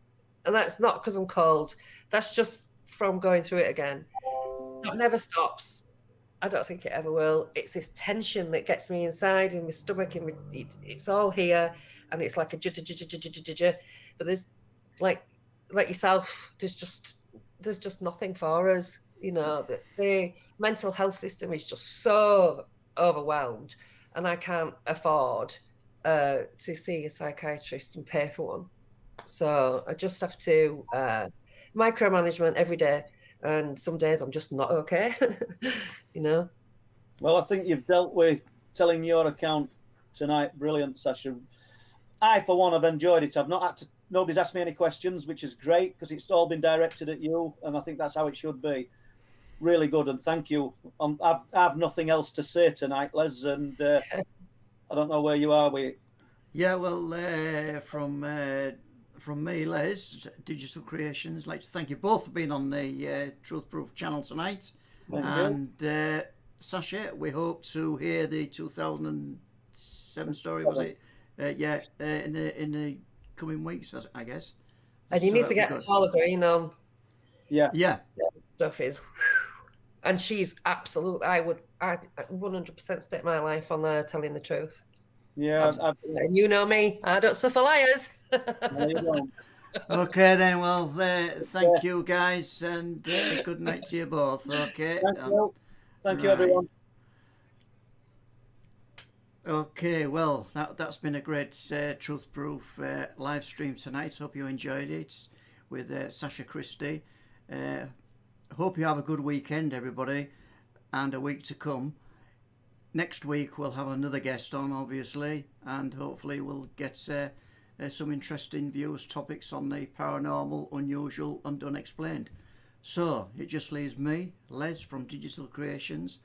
And that's not because I'm cold. That's just from going through it again. It never stops. I don't think it ever will. It's this tension that gets me inside in my stomach, and it's all here, and it's like a but there's like yourself, there's just nothing for us. The mental health system is just so overwhelmed, and I can't afford to see a psychiatrist and pay for one. So I just have to micromanagement every day. And some days I'm just not okay, Well, I think you've dealt with telling your account tonight. Brilliant, Sacha. I, for one, have enjoyed it. Nobody's asked me any questions, which is great because it's all been directed at you, and I think that's how it should be. Really good, and thank you. I have nothing else to say tonight, Les, and I don't know where you are with it. Yeah, well, from me, Les, Digital Creations, I'd like to thank you both for being on the Truth Proof channel tonight. Thank you. Sacha, we hope to hear the 2007 story, was it? In the coming weeks, I guess. And you need to get Paula Green on. Yeah. Stuff is, and she's absolute. I'd 100% stake my life on her telling the truth. Yeah, and you know me, I don't suffer liars. No, you don't. Okay then, well, thank you guys, and good night to you both. Okay. Thank you, everyone. Okay, well, that's been a great Truth Proof live stream tonight. Hope you enjoyed it with Sacha Christie. Hope you have a good weekend, everybody, and a week to come. Next week we'll have another guest on, obviously, and hopefully we'll get some interesting views, topics on the paranormal, unusual and unexplained. So it just leaves me, Les from Digital Creations.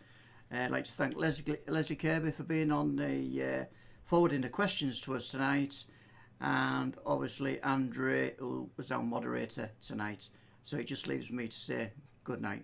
I'd like to thank Leslie Kirby for being on the forwarding the questions to us tonight, and obviously Andre, who was our moderator tonight. So it just leaves me to say good night.